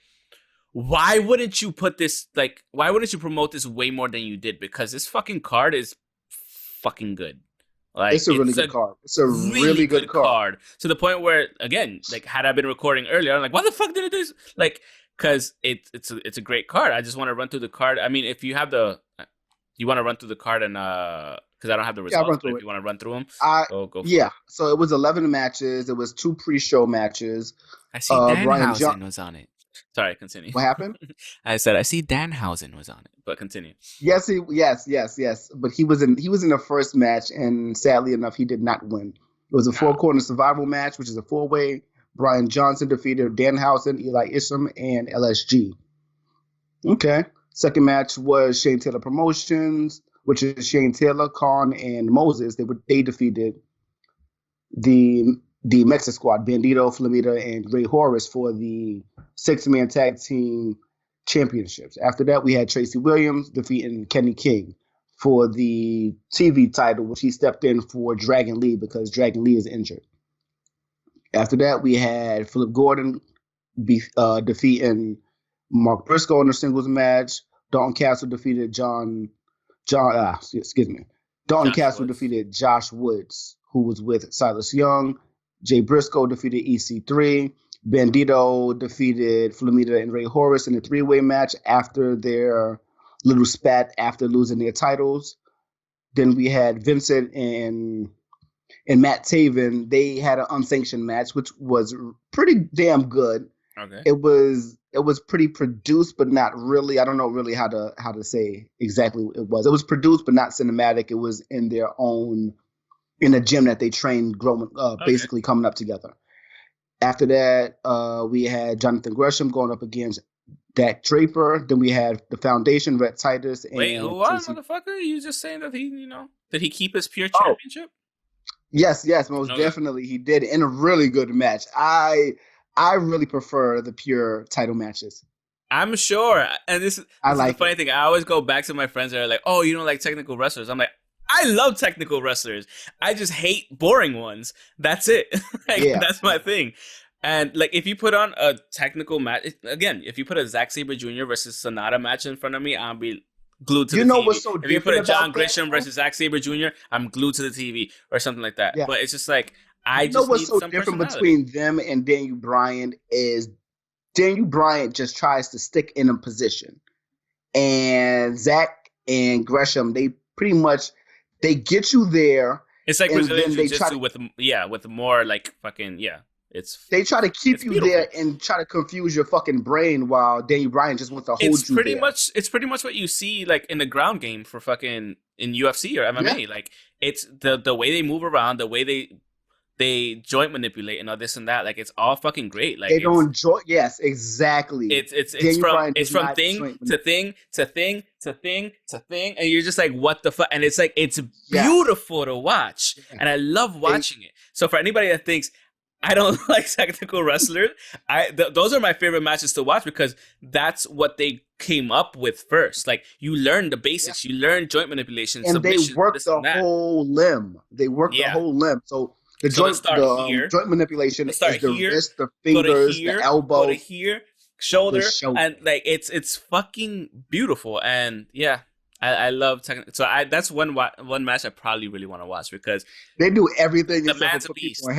Speaker 1: why wouldn't you put this? Like, why wouldn't you promote this way more than you did? Because this fucking card is fucking good. Like,
Speaker 2: it's a really good card. It's a really good card.
Speaker 1: To the point where, again, like had I been recording earlier, I'm like, why the fuck did it do this? Like, because it's a great card. I just want to run through the card. I mean, if you have you want to run through the card and because I don't have the results, but if you want to run through them, go for it.
Speaker 2: So it was 11 matches. It was 2 pre-show matches.
Speaker 1: I see Danhausen was on it. Sorry, continue.
Speaker 2: What happened?
Speaker 1: I said I see Danhausen was on it, but continue.
Speaker 2: Yes. But he was in the first match, and sadly enough, he did not win. It was a 4-corner survival match, which is a 4-way. Brian Johnson defeated Danhausen, Eli Isham, and LSG. Okay. Second match was Shane Taylor Promotions, which is Shane Taylor, Khan, and Moses. They defeated the Mexican squad, Bandito, Flamita, and Ray Horus for the 6-man tag team championships. After that, we had Tracy Williams defeating Kenny King for the TV title, which he stepped in for Dragon Lee because Dragon Lee is injured. After that, we had Philip Gordon defeating Mark Briscoe in a singles match. Dalton Castle defeated Dalton Castle defeated Josh Woods, who was with Silas Young. Jay Briscoe defeated EC3. Bandito defeated Flamita and Ray Horus in a 3-way match after their little spat after losing their titles. Then we had Vincent and Matt Taven. They had an unsanctioned match, which was pretty damn good.
Speaker 1: Okay.
Speaker 2: It was pretty produced, but not really. I don't know really how to say exactly what it was. It was produced, but not cinematic. It was in their own, in a gym that they trained, basically coming up together. After that, we had Jonathan Gresham going up against Dak Draper. Then we had the Foundation, Rhett Titus. And
Speaker 1: wait, what, motherfucker? You just saying that did he keep his pure championship?
Speaker 2: Yes, most definitely he did, in a really good match. I really prefer the pure title matches.
Speaker 1: I'm sure. And this is the funny thing. I always go back to my friends that are like, oh, you don't like technical wrestlers. I'm like, I love technical wrestlers. I just hate boring ones. That's it. That's my thing. And like, if you put on a technical match, again, if you put a Zack Sabre Jr. versus Sonata match in front of me, I'll be glued to the TV.
Speaker 2: What's so
Speaker 1: if you put a John Grisham versus Zack Sabre Jr., I'm glued to the TV or something like that. Yeah. But it's just like, what's so different between them and Daniel Bryan is Daniel Bryan just tries to stick in a position, and Zack and Gresham, they pretty much they get you there. It's like Brazilian Jiu-Jitsu with more like fucking
Speaker 2: they try to keep you there and try to confuse your fucking brain, while Daniel Bryan just wants to hold you there.
Speaker 1: It's pretty much what you see like in the ground game for fucking in UFC or MMA. Yeah. Like it's the way they move around, the way they joint manipulate and all this and that. Like it's all fucking great. Like
Speaker 2: they don't joint. Yes, exactly.
Speaker 1: It's from thing to thing to thing to thing to thing, and you're just like, what the fuck? And it's like it's beautiful to watch, and I love watching it. So for anybody that thinks I don't like technical wrestlers, those are my favorite matches to watch because that's what they came up with first. Like you learn the basics, you learn joint manipulation,
Speaker 2: and they work the whole limb. They work the whole limb. So the joint manipulation is the wrist, the fingers, the elbow,
Speaker 1: go to here, shoulder, and like it's fucking beautiful. And I love technical. So that's one match I probably really want to watch because
Speaker 2: they do everything. The man's a beast.
Speaker 1: The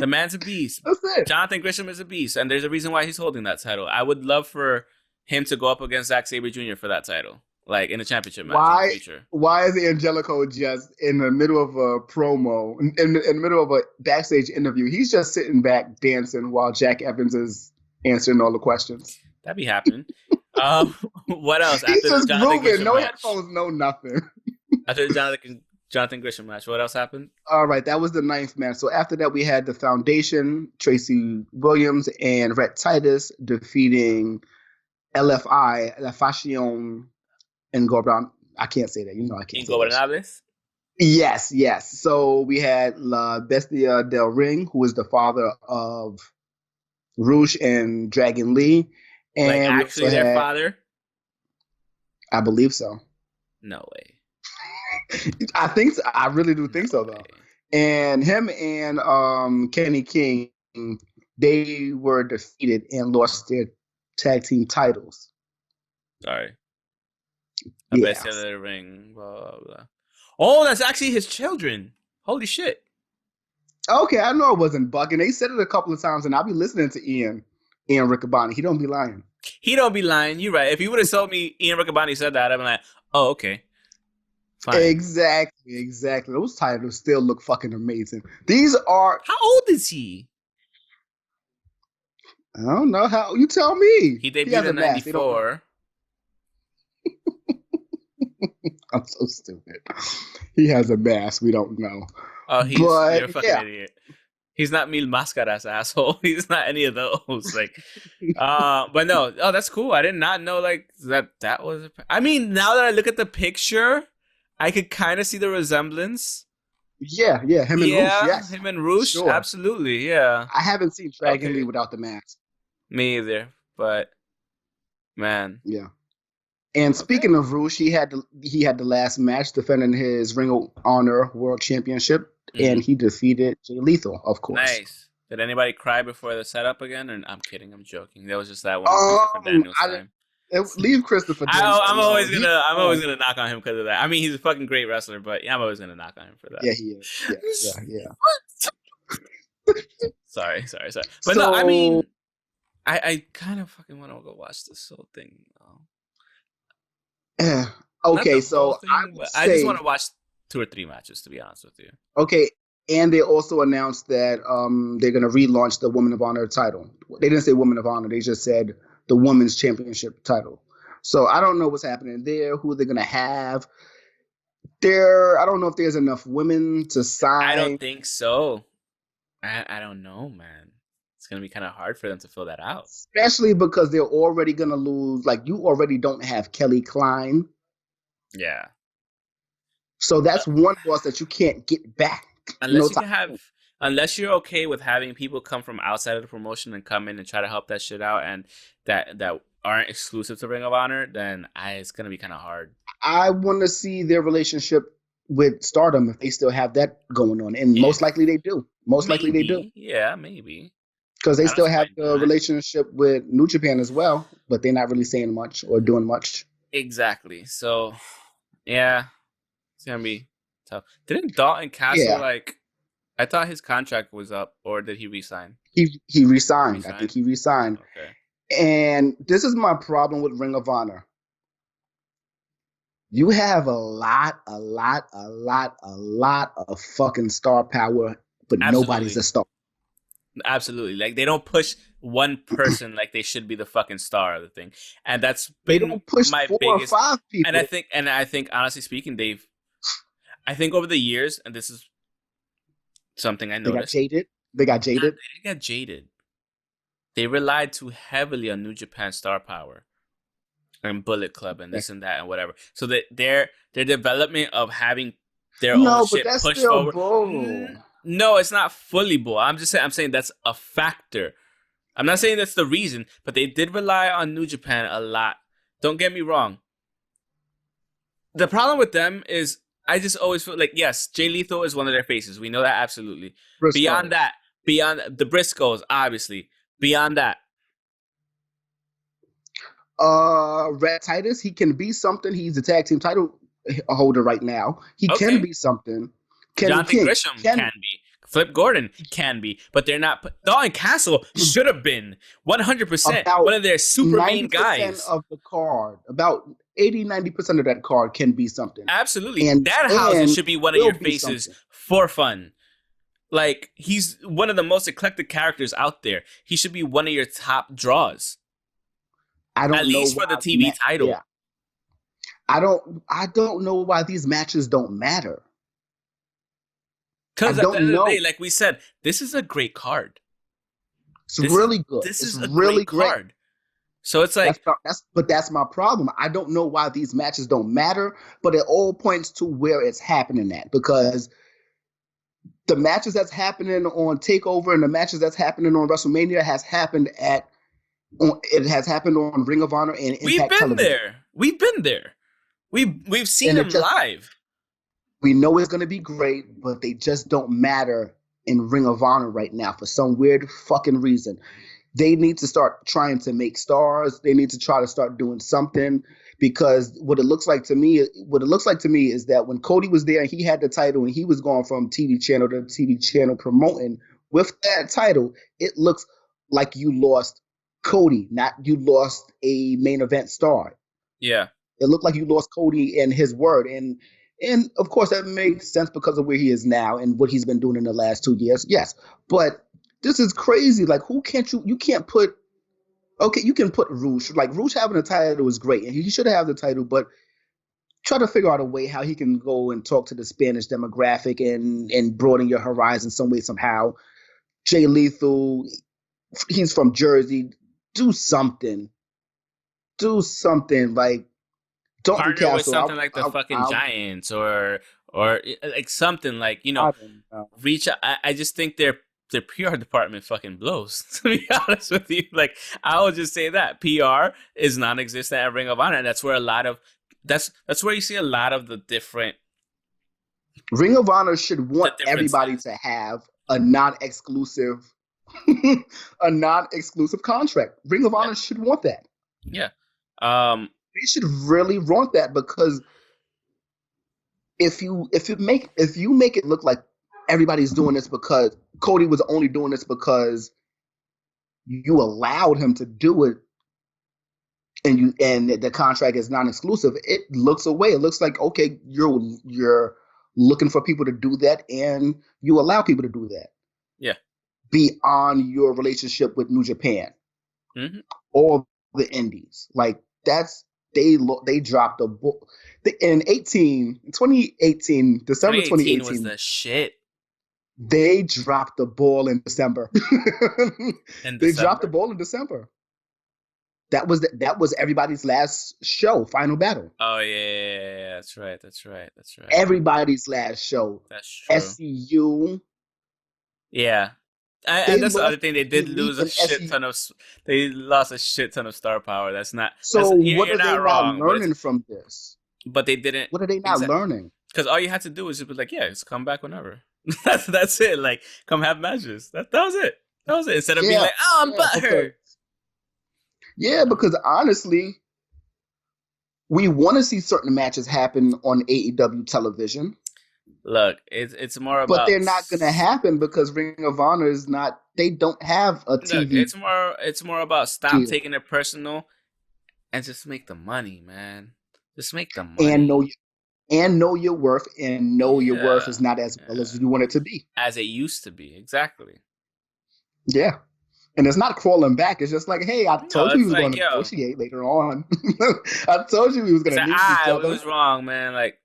Speaker 1: man's a beast.
Speaker 2: That's it.
Speaker 1: Jonathan Gresham is a beast, and there's a reason why he's holding that title. I would love for him to go up against Zack Sabre Jr. for that title. Like in a championship match in the future.
Speaker 2: Why is Angelico just in the middle of a promo, in the middle of a backstage interview? He's just sitting back dancing while Jack Evans is answering all the questions.
Speaker 1: That be happening. What else?
Speaker 2: He's just moving. No headphones, no nothing.
Speaker 1: After the Jonathan Gresham match, what else happened?
Speaker 2: All right, that was the 9th match. So after that, we had the Foundation, Tracy Williams and Rhett Titus defeating LFI, La Faction. I can't say that. I can't say that. Yes. So we had La Bestia del Ring, who is the father of Roosh and Dragon Lee. And
Speaker 1: like actually their father?
Speaker 2: I believe so.
Speaker 1: No way.
Speaker 2: I think so. I really do think so, though. And him and Kenny King, they were defeated and lost their tag team titles.
Speaker 1: Sorry. I bet the ring, blah, blah, blah. Oh, that's actually his children. Holy shit.
Speaker 2: Okay, I know it wasn't bugging. They said it a couple of times, and I'll be listening to Ian Riccaboni. He don't be lying.
Speaker 1: You're right. If you would have told me Ian Riccaboni said that, I'd be like, oh, okay. Fine.
Speaker 2: Exactly. Those titles still look fucking amazing. These are...
Speaker 1: How old is he?
Speaker 2: I don't know. How you tell me.
Speaker 1: He debuted in 94.
Speaker 2: I'm so stupid. He has a mask. We don't know.
Speaker 1: Oh, you're a fucking idiot. He's not Mil Máscaras, asshole. He's not any of those. Like, but no. Oh, that's cool. I did not know like that was. I mean, now that I look at the picture, I could kind of see the resemblance.
Speaker 2: Yeah, him and Roosh, yes.
Speaker 1: Him and Roosh, sure. Absolutely, yeah.
Speaker 2: I haven't seen Dragon Lee without the mask.
Speaker 1: Me either, but man.
Speaker 2: Yeah. And speaking of Roosh, he had the last match defending his Ring of Honor World Championship, and he defeated Jay Lethal, of course.
Speaker 1: Nice. Did anybody cry before the setup again? Or I'm kidding, I'm joking. That was just that one Christopher Daniels time.
Speaker 2: Leave Christopher Daniels.
Speaker 1: I'm always gonna knock on him because of that. I mean, he's a fucking great wrestler, but I'm always gonna knock on him for that.
Speaker 2: Yeah, he is. Yeah.
Speaker 1: Sorry. But no, I mean, I kind of fucking want to go watch this whole thing.
Speaker 2: Okay, so
Speaker 1: I just want to watch 2 or 3 matches, to be honest with you.
Speaker 2: Okay, and they also announced that they're going to relaunch the Women of Honor title. They didn't say Women of Honor. They just said the Women's Championship title. So I don't know what's happening there, who they're going to have. I don't know if there's enough women to sign.
Speaker 1: I don't think so. I don't know, man. It's going to be kind of hard for them to fill that out.
Speaker 2: Especially because they're already going to lose. Like, you already don't have Kelly Klein.
Speaker 1: Yeah.
Speaker 2: So that's one loss that you can't get back.
Speaker 1: Unless you're okay with having people come from outside of the promotion and come in and try to help that shit out, and that aren't exclusive to Ring of Honor, then it's going to be kind of hard.
Speaker 2: I want to see their relationship with Stardom if they still have that going on, and most likely they do. Likely they do.
Speaker 1: Yeah, maybe.
Speaker 2: Because they still have the relationship with New Japan as well, but they're not really saying much or doing much.
Speaker 1: Exactly. So, yeah, it's going to be tough. Didn't Dalton Castle, I thought his contract was up, or did he resign?
Speaker 2: He resigned. I think he resigned. Okay. And this is my problem with Ring of Honor. You have a lot of fucking star power, but nobody's a star.
Speaker 1: Absolutely. Like, they don't push one person like they should be the fucking star of the thing. And that's
Speaker 2: they don't push
Speaker 1: my
Speaker 2: 4
Speaker 1: biggest,
Speaker 2: or 5 people.
Speaker 1: And I think honestly speaking, I think over the years, and this is something I noticed.
Speaker 2: They got jaded.
Speaker 1: They relied too heavily on New Japan star power and Bullet Club and this and that and whatever. So that their development of having their own shit pushed forward.
Speaker 2: Bull.
Speaker 1: No, it's not fully bull. I'm saying that's a factor. I'm not saying that's the reason, but they did rely on New Japan a lot. Don't get me wrong. The problem with them is I just always feel like, yes, Jay Lethal is one of their faces. We know that absolutely. Beyond the Briscoes, obviously. Beyond that.
Speaker 2: Red Titus, he can be something. He's a tag team title holder right now. He can be something.
Speaker 1: Jonathan Grisham can be. Flip Gordon can be. But they're not. Dalton Castle should have been 100% one of their super main guys.
Speaker 2: Of the card, about 80-90% of that card can be something.
Speaker 1: Absolutely. And Danhausen should be one of your faces for fun. Like, he's one of the most eclectic characters out there. He should be one of your top draws. At least for the TV title. Yeah.
Speaker 2: I don't know why these matches don't matter.
Speaker 1: Because at the end of the day, like we said, this is a great card.
Speaker 2: It's really good.
Speaker 1: This is a really great card. So it's like
Speaker 2: that's my problem. I don't know why these matches don't matter, but it all points to where it's happening at, because the matches that's happening on TakeOver and the matches that's happening on WrestleMania has happened on Ring of Honor and Impact Television.
Speaker 1: We've been there. We've seen them live.
Speaker 2: We know it's going to be great, but they just don't matter in Ring of Honor right now for some weird fucking reason. They need to start trying to make stars. They need to try to start doing something, because what it looks like to me is that when Cody was there and he had the title and he was going from TV channel to TV channel promoting with that title, it looks like you lost Cody, not you lost a main event star.
Speaker 1: Yeah.
Speaker 2: It looked like you lost Cody and his word. And of course that makes sense because of where he is now and what he's been doing in the last 2 years. Yes. But this is crazy. Like, you can put Roosh. Like, Roosh having a title is great, and he should have the title, but try to figure out a way how he can go and talk to the Spanish demographic and broaden your horizon some way, somehow. Jay Lethal, he's from Jersey. Do something. Like, don't
Speaker 1: partner with something like the fucking Giants or or like something like, you know,
Speaker 2: I don't know.
Speaker 1: reach out. I just think their PR department fucking blows. To be honest with you, like I will just say that PR is non-existent at Ring of Honor, and that's where a lot of that's where you see a lot of the different.
Speaker 2: Ring of Honor should want everybody to have a non-exclusive contract. Ring of Honor should want that.
Speaker 1: Yeah.
Speaker 2: They should really want that, because if you make it look like everybody's doing this because Cody was only doing this because you allowed him to do it, and the contract is non-exclusive, it looks away. It looks like, okay, you're looking for people to do that, and you allow people to do that.
Speaker 1: Yeah.
Speaker 2: Beyond your relationship with New Japan or the Indies, like they dropped a ball in 2018, December 2018
Speaker 1: was the shit.
Speaker 2: They dropped the ball in December. They dropped the ball in December. That was everybody's last show, Final Battle.
Speaker 1: Oh yeah, that's right.
Speaker 2: Everybody's last show.
Speaker 1: That's true.
Speaker 2: SCU.
Speaker 1: Yeah. And that's the other thing. They did lose a shit ton of. They lost a shit ton of star power. That's not.
Speaker 2: So what are they not learning from this?
Speaker 1: But they didn't.
Speaker 2: What are they not learning?
Speaker 1: Because all you had to do was just be like, yeah, just come back whenever. that's it. Like, come have matches. That was it. That was it. Instead of being like, oh, I'm butthurt.
Speaker 2: Yeah, because honestly, we want to see certain matches happen on AEW television.
Speaker 1: Look, it's more about,
Speaker 2: but they're not going to happen because Ring of Honor is not. They don't have a TV.
Speaker 1: Look, it's more about stop taking it personal, and just make the money, man. Just make the money
Speaker 2: and know your worth, and know your worth is not as well as you want it to be,
Speaker 1: as it used to be. Exactly.
Speaker 2: Yeah. And it's not crawling back. It's just like, hey, I told you he was going to negotiate later on. I told you he was going to meet each other.
Speaker 1: I was wrong, man. Like,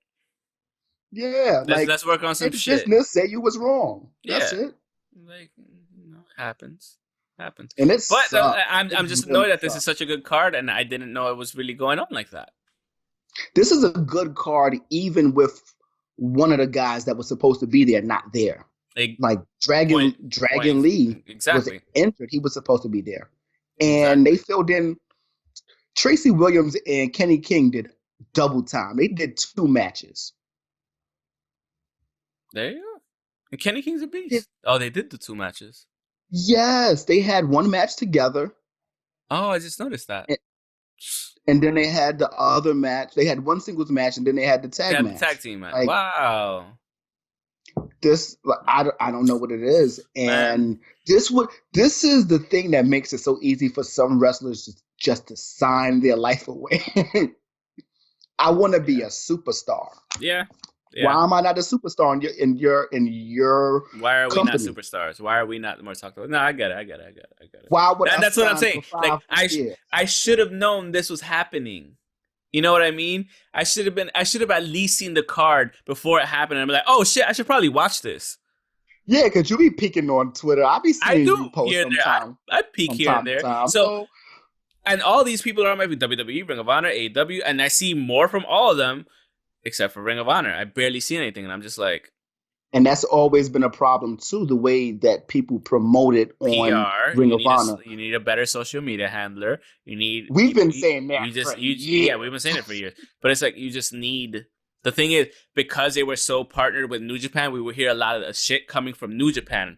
Speaker 2: yeah,
Speaker 1: let's work on some shit.
Speaker 2: Business, say you was wrong. That's it.
Speaker 1: Like, happens.
Speaker 2: And it's.
Speaker 1: But I'm just annoyed that this is such a good card, and I didn't know it was really going on like that.
Speaker 2: This is a good card, even with one of the guys that was supposed to be there not there. Like Dragon Lee was injured. He was supposed to be there. And they filled in. Tracy Williams and Kenny King did double time. They did 2 matches.
Speaker 1: There you go. And Kenny King's a beast. They did the 2 matches.
Speaker 2: Yes, they had one match together.
Speaker 1: Oh, I just noticed that.
Speaker 2: And then they had the other match. They had one singles match, and then they had the tag match.
Speaker 1: The tag team match. Like, wow.
Speaker 2: This, I don't know what it is, and this is the thing that makes it so easy for some wrestlers just to sign their life away. I want to be a superstar.
Speaker 1: Yeah.
Speaker 2: Why am I not a superstar in your
Speaker 1: Why are
Speaker 2: company?
Speaker 1: We not superstars? Why are we not more talked about? No, I get it.
Speaker 2: Why would
Speaker 1: that's what I'm saying. Like I should have known this was happening. You know what I mean? I should have at least seen the card before it happened and be like, oh shit, I should probably watch this.
Speaker 2: Yeah, because you be peeking on Twitter. I be seeing you post sometimes.
Speaker 1: I peek here and there. So, and all these people are on my WWE, Ring of Honor, AEW, and I see more from all of them, except for Ring of Honor. I barely see anything, and I'm just like.
Speaker 2: And that's always been a problem too, the way that people promote it on
Speaker 1: PR,
Speaker 2: Ring of Honor.
Speaker 1: You need a better social media handler.
Speaker 2: We've been saying that for years.
Speaker 1: Yeah, we've been saying it for years. But it's like you just need. The thing is, because they were so partnered with New Japan, we would hear a lot of the shit coming from New Japan.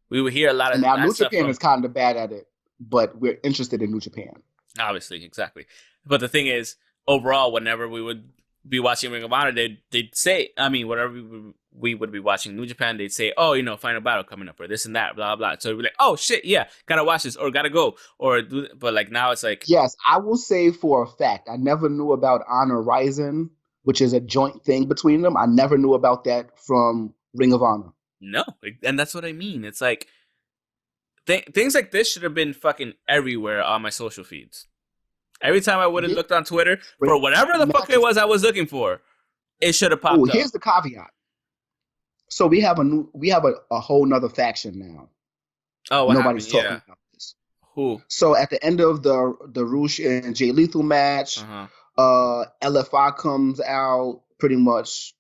Speaker 1: We would hear a lot of
Speaker 2: now New Japan is kind of bad at it, but we're interested in New Japan.
Speaker 1: Obviously, exactly. But the thing is, overall, whenever we would be watching Ring of Honor, they'd say, I mean, whatever we would be watching New Japan, they'd say, oh, Final Battle coming up, or this and that, blah, blah. So we'd be like, oh, shit, yeah, gotta watch this, or gotta go, or do. But like now it's like.
Speaker 2: Yes, I will say for a fact, I never knew about Honor Rising, which is a joint thing between them. I never knew about that from Ring of Honor.
Speaker 1: No, and that's what I mean. It's like, things like this should have been fucking everywhere on my social feeds. Every time I would have looked on Twitter for whatever the fuck it was I was looking for, it should have popped up.
Speaker 2: Here's the caveat. So we have a whole nother faction now.
Speaker 1: Oh, what
Speaker 2: nobody's
Speaker 1: happened?
Speaker 2: talking about this.
Speaker 1: Who?
Speaker 2: So at the end of the Roosh and Jay Lethal match, LFI comes out pretty much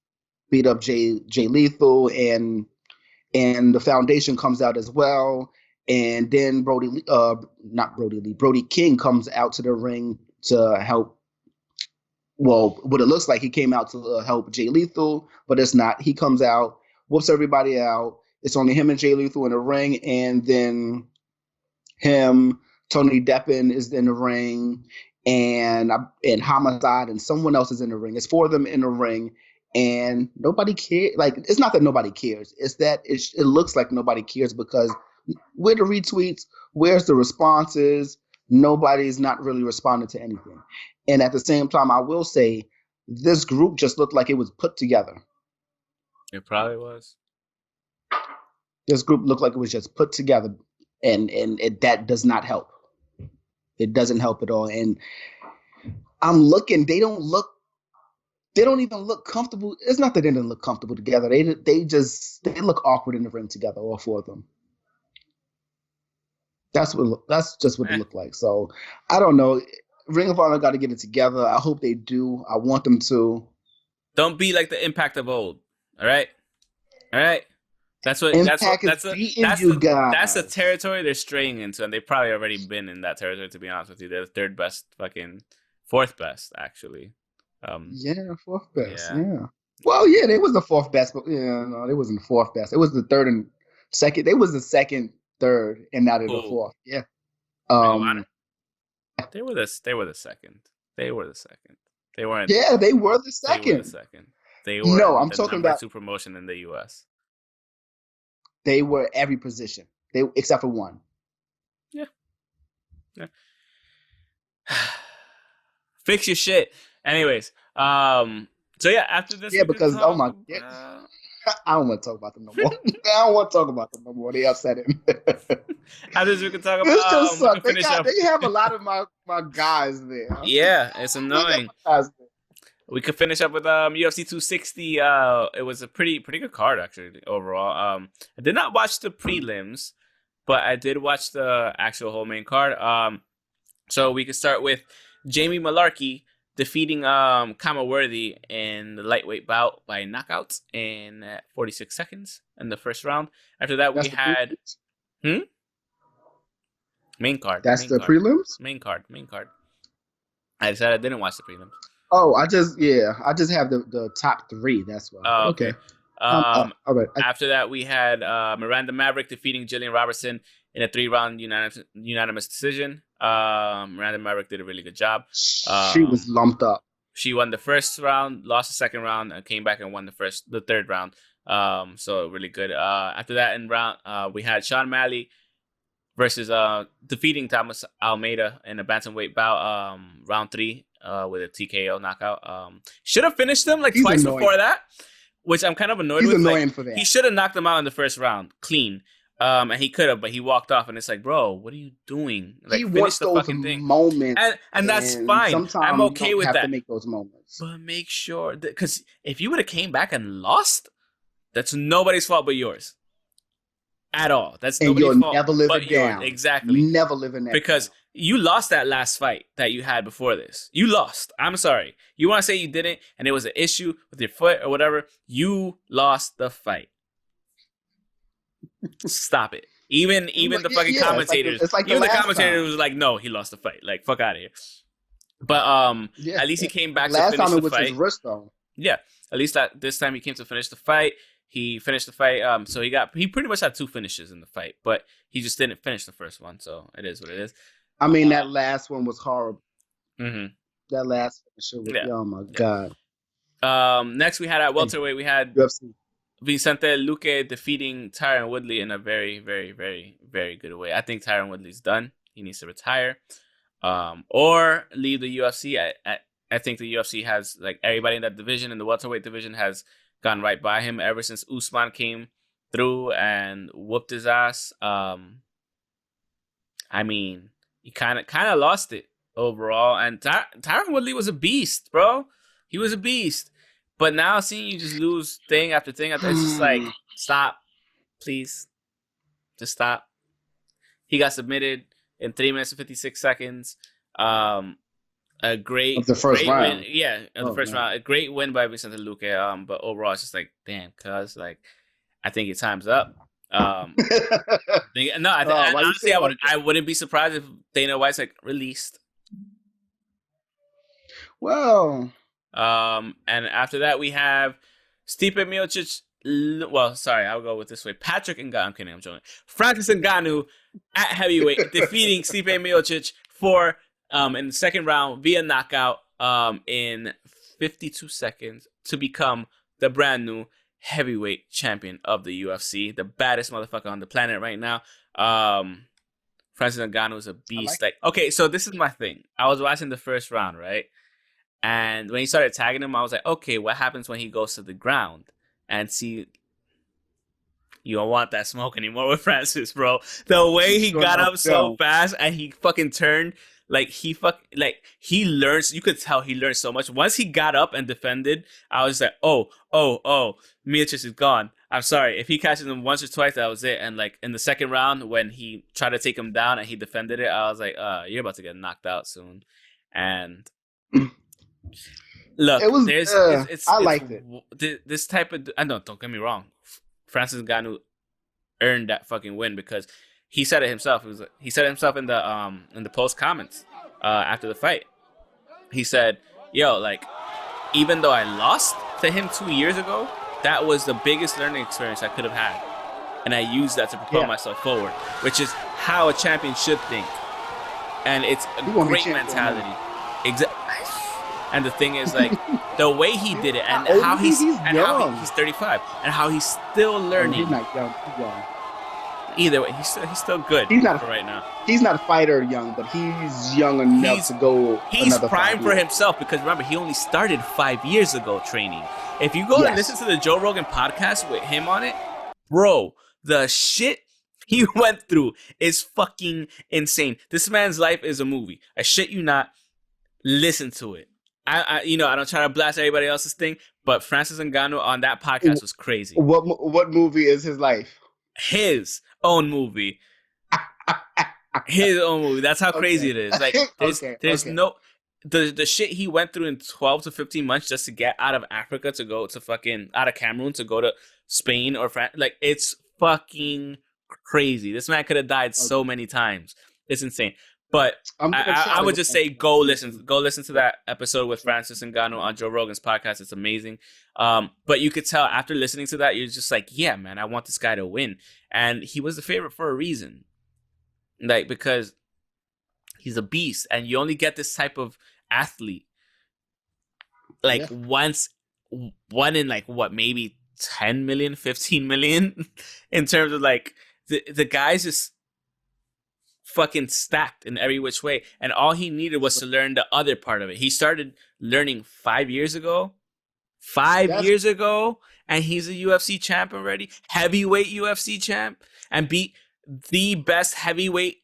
Speaker 2: beat up Jay Lethal, and the Foundation comes out as well. And then Brody King comes out to the ring to help. Well, what it looks like, he came out to help Jay Lethal, but it's not. He comes out, whoops everybody out. It's only him and Jay Lethal in the ring, and then Tony Deppen is in the ring, and Homicide and someone else is in the ring. It's 4 of them in the ring, and nobody cares. Like, it's not that nobody cares. It's that it looks like nobody cares because where the retweets, where's the responses? Nobody's not really responding to anything. And at the same time, I will say this group just looked like it was put together.
Speaker 1: It probably was.
Speaker 2: This group looked like it was just put together, and that does not help. It doesn't help at all. And I'm looking, they don't even look comfortable. It's not that they didn't look comfortable together. They look awkward in the ring together, all 4 of them. That's just what it looked like. So I don't know. Ring of Honor got to get it together. I hope they do. I want them to.
Speaker 1: Don't be like the Impact of old. All right. That's the territory they're straying into, and they've probably already been in that territory. To be honest with you, they're the 3rd best, fucking 4th best, actually.
Speaker 2: 4th best. Yeah. Well, yeah, they was the 4th best, but no, they wasn't the 4th best. It was the 3rd and 2nd. They was the 2nd, 3rd, and now they're the 4th. Yeah.
Speaker 1: They were the 2nd. They were the 2nd. They weren't.
Speaker 2: Yeah, they were the 2nd.
Speaker 1: They were the 2nd. They were.
Speaker 2: No, I'm talking about
Speaker 1: 2 promotion in the U.S.
Speaker 2: They were every position. Except for 1.
Speaker 1: Yeah. Fix your shit. Anyways, so yeah, after this,
Speaker 2: because I don't want to talk about them no more. I don't want to talk about them no more. They upsetting.
Speaker 1: After this, we can talk about.
Speaker 2: This just sucks. They have a lot of my guys there.
Speaker 1: Yeah, it's annoying. We could finish up with UFC 260. It was a pretty good card, actually, overall. I did not watch the prelims, but I did watch the actual whole main card. So we could start with Jamie Malarkey defeating Kama Worthy in the lightweight bout by knockout in 46 seconds in the first round. After that, we had main card.
Speaker 2: That's the prelims?
Speaker 1: Main card. I said I didn't watch the prelims.
Speaker 2: Oh, I just have the top 3. That's why.
Speaker 1: Oh, okay.
Speaker 2: All right.
Speaker 1: After that, we had Miranda Maverick defeating Jillian Robertson in a 3-round unanimous decision. Miranda Maverick did a really good job.
Speaker 2: She was lumped up.
Speaker 1: She won the first round, lost the second round, and came back and won the 3rd round. So really good. After that, in round, we had Sean Malley versus defeating Thomas Almeida in a bantamweight bout, round 3. With a TKO knockout. Should have finished him like twice before that, which I'm kind of annoyed with.
Speaker 2: He's annoying for that.
Speaker 1: He should have knocked him out in the first round, clean. And he could have, but he walked off, and it's like, bro, what are you doing? Like,
Speaker 2: he finish the fucking thing. Moments,
Speaker 1: and that's fine. I'm okay with that.
Speaker 2: To make those moments,
Speaker 1: but make sure that, because if you would have came back and lost, that's nobody's fault but yours. At all. That's nobody's fault.
Speaker 2: Never live it down.
Speaker 1: Yours. Exactly.
Speaker 2: Never live in that.
Speaker 1: Because you lost that last fight that you had before this. You lost. I'm sorry. You want to say you didn't, and it was an issue with your foot or whatever. You lost the fight. Stop it. Even the fucking commentators. Even the commentator was like, no, he lost the fight. Like, fuck out of here. But at least he came back to finish the fight. Last time it was his wrist, though. Yeah. At least this time he came to finish the fight. He finished the fight. So he pretty much had 2 finishes in the fight, but he just didn't finish the first one. So it is what it is.
Speaker 2: I mean, that last one was horrible.
Speaker 1: Mm-hmm.
Speaker 2: That last finisher was, oh my God.
Speaker 1: Next we had at welterweight, we had
Speaker 2: UFC.
Speaker 1: Vicente Luque defeating Tyron Woodley in a very, very, very, very good way. I think Tyron Woodley's done. He needs to retire, or leave the UFC. I think the UFC has, like, everybody in that division, in the welterweight division, has gone right by him ever since Usman came through and whooped his ass. I mean, he kind of lost it overall. And Tyron Woodley was a beast, bro. He was a beast. But now seeing you just lose thing after thing after, it's just like, stop, please, just stop. He got submitted in 3 minutes and 56 seconds. a great
Speaker 2: of the first round.
Speaker 1: Win. Yeah, of the first round. A great win by Vicente Luque. But overall, it's just like, damn, cuz like, I think your time's up. Honestly, I wouldn't be surprised if Dana White's like released.
Speaker 2: Well,
Speaker 1: and after that we have Stipe Miocic. Well, sorry, I'll go with this way. Patrick Ngannou. I'm kidding. I'm joking. Francis Ngannou at heavyweight defeating Stipe Miocic for in the second round via knockout in 52 seconds to become the brand new heavyweight champion of the UFC, the baddest motherfucker on the planet right now. Francis Ngannou is a beast. Okay, so this is my thing. I was watching the first round, right? And when he started tagging him, I was like, okay, what happens when he goes to the ground? And see, you don't want that smoke anymore with Francis, bro. The way he got up so fast and he fucking turned, he learns. You could tell he learned so much. Once he got up and defended, I was like, oh, Miocic is gone. I'm sorry. If he catches him once or twice, that was it. And like in the second round, when he tried to take him down and he defended it, I was like, you're about to get knocked out soon. And look, I liked it. This type of, I know, don't get me wrong. Francis Ngannou earned that fucking win because he said it himself. He said it himself in the post comments after the fight. He said, "Yo, like, even though I lost to him 2 years ago, that was the biggest learning experience I could have had, and I used that to propel myself forward, which is how a champion should think, and it's a great mentality." Exactly. And the thing is, like, the way he did it, and how he's 35, and how he's still learning.
Speaker 2: He's not young. He's young.
Speaker 1: Either way, he's still good.
Speaker 2: He's not
Speaker 1: right now.
Speaker 2: He's not a fighter young, but he's young enough to go.
Speaker 1: He's primed for himself because remember, he only started 5 years ago training. If you go and listen to the Joe Rogan podcast with him on it, bro, the shit he went through is fucking insane. This man's life is a movie. I shit you not. Listen to it. I don't try to blast everybody else's thing, but Francis Ngannou on that podcast was crazy.
Speaker 2: What movie is his life?
Speaker 1: His own movie. His own movie. That's how crazy it is. Like there's no the shit he went through in 12 to 15 months just to get out of Africa to go to fucking out of Cameroon to go to Spain or France. Like it's fucking crazy. This man could have died so many times. It's insane. But I would just say go listen to that episode with Francis Ngannou on Joe Rogan's podcast. It's amazing. But you could tell after listening to that, you're just like, yeah, man, I want this guy to win. And he was the favorite for a reason. Like, because he's a beast. And you only get this type of athlete like one in like what, maybe 10 million, 15 million in terms of like the guy's just fucking stacked in every which way, and all he needed was to learn the other part of it. He started learning 5 years ago, and he's a UFC champ already, heavyweight UFC champ, and beat the best heavyweight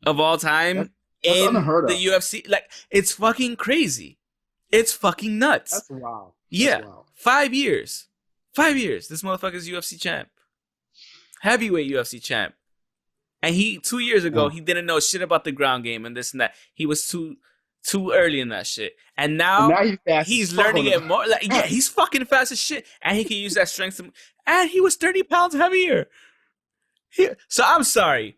Speaker 1: of all time in the UFC. Like, it's fucking crazy. It's fucking nuts.
Speaker 2: That's wild.
Speaker 1: Yeah, 5 years. 5 years. This motherfucker's UFC champ, heavyweight UFC champ. And 2 years ago, he didn't know shit about the ground game and this and that. He was too early in that shit. And now he's learning it more. Like, yeah, he's fucking fast as shit. And he can use that strength. And he was 30 pounds heavier. So I'm sorry.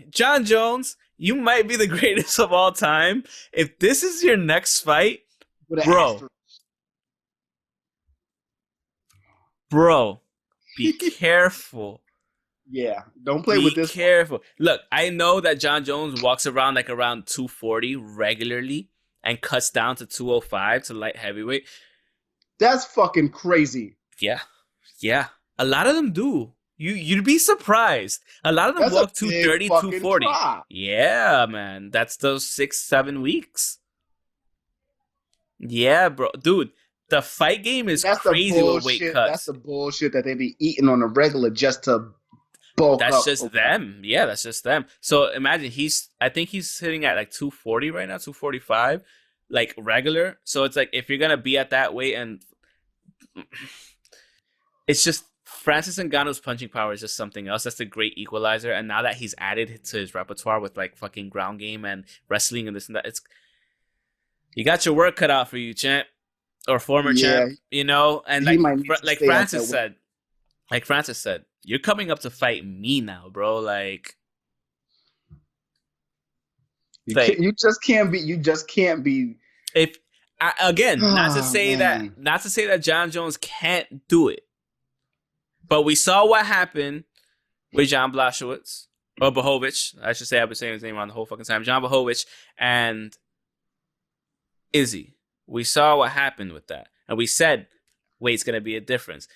Speaker 1: John Jones, you might be the greatest of all time. If this is your next fight, bro, be careful.
Speaker 2: Yeah, don't play with this.
Speaker 1: Be careful. Look, I know that John Jones walks around like around 240 regularly and cuts down to 205 to light heavyweight.
Speaker 2: That's fucking crazy.
Speaker 1: Yeah. A lot of them do. You'd be surprised. A lot of them walk 230, 240. Drop. Yeah, man. That's those 6-7 weeks. Yeah, bro. Dude, the fight game is crazy with weight cuts.
Speaker 2: That's the bullshit that they be eating on a regular just to
Speaker 1: that's just them. Yeah, that's just them. So imagine I think he's sitting at like 240 right now, 245, like regular. So it's like if you're gonna be at that weight, and it's just Francis Ngannou's punching power is just something else. That's the great equalizer. And now that he's added to his repertoire with like fucking ground game and wrestling and this and that, you got your work cut out for you, champ or former champ. You know, and like Francis said, you're coming up to fight me now, bro. Like
Speaker 2: you just can't be.
Speaker 1: If again, not to say that John Jones can't do it. But we saw what happened with John Blachowicz, or Blachowicz, I should say. I've been saying his name wrong the whole fucking time. John Blachowicz and Izzy. We saw what happened with that. And we said weight's going to be a difference.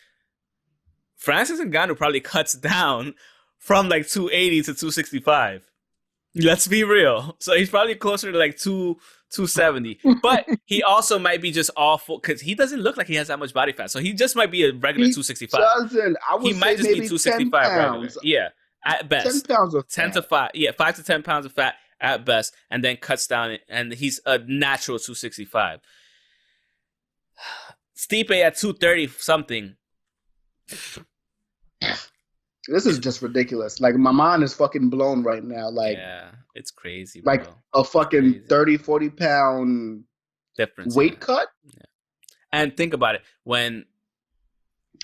Speaker 1: Francis Ngannou probably cuts down from like 280 to 265. Let's be real. So he's probably closer to like 270. But he also might be just awful because he doesn't look like he has that much body fat. So he just might be a regular 265. He might just be 265 regular. Yeah, at best.
Speaker 2: 10 pounds of
Speaker 1: 10 to 5. Yeah, 5 to 10 pounds of fat at best. And then cuts down and he's a natural 265. Stipe at 230 something.
Speaker 2: This is just ridiculous. Like, my mind is fucking blown right now. Like,
Speaker 1: yeah, it's crazy, bro.
Speaker 2: Like a fucking 30, 40 pound
Speaker 1: difference
Speaker 2: weight cut.
Speaker 1: Yeah. And think about it. When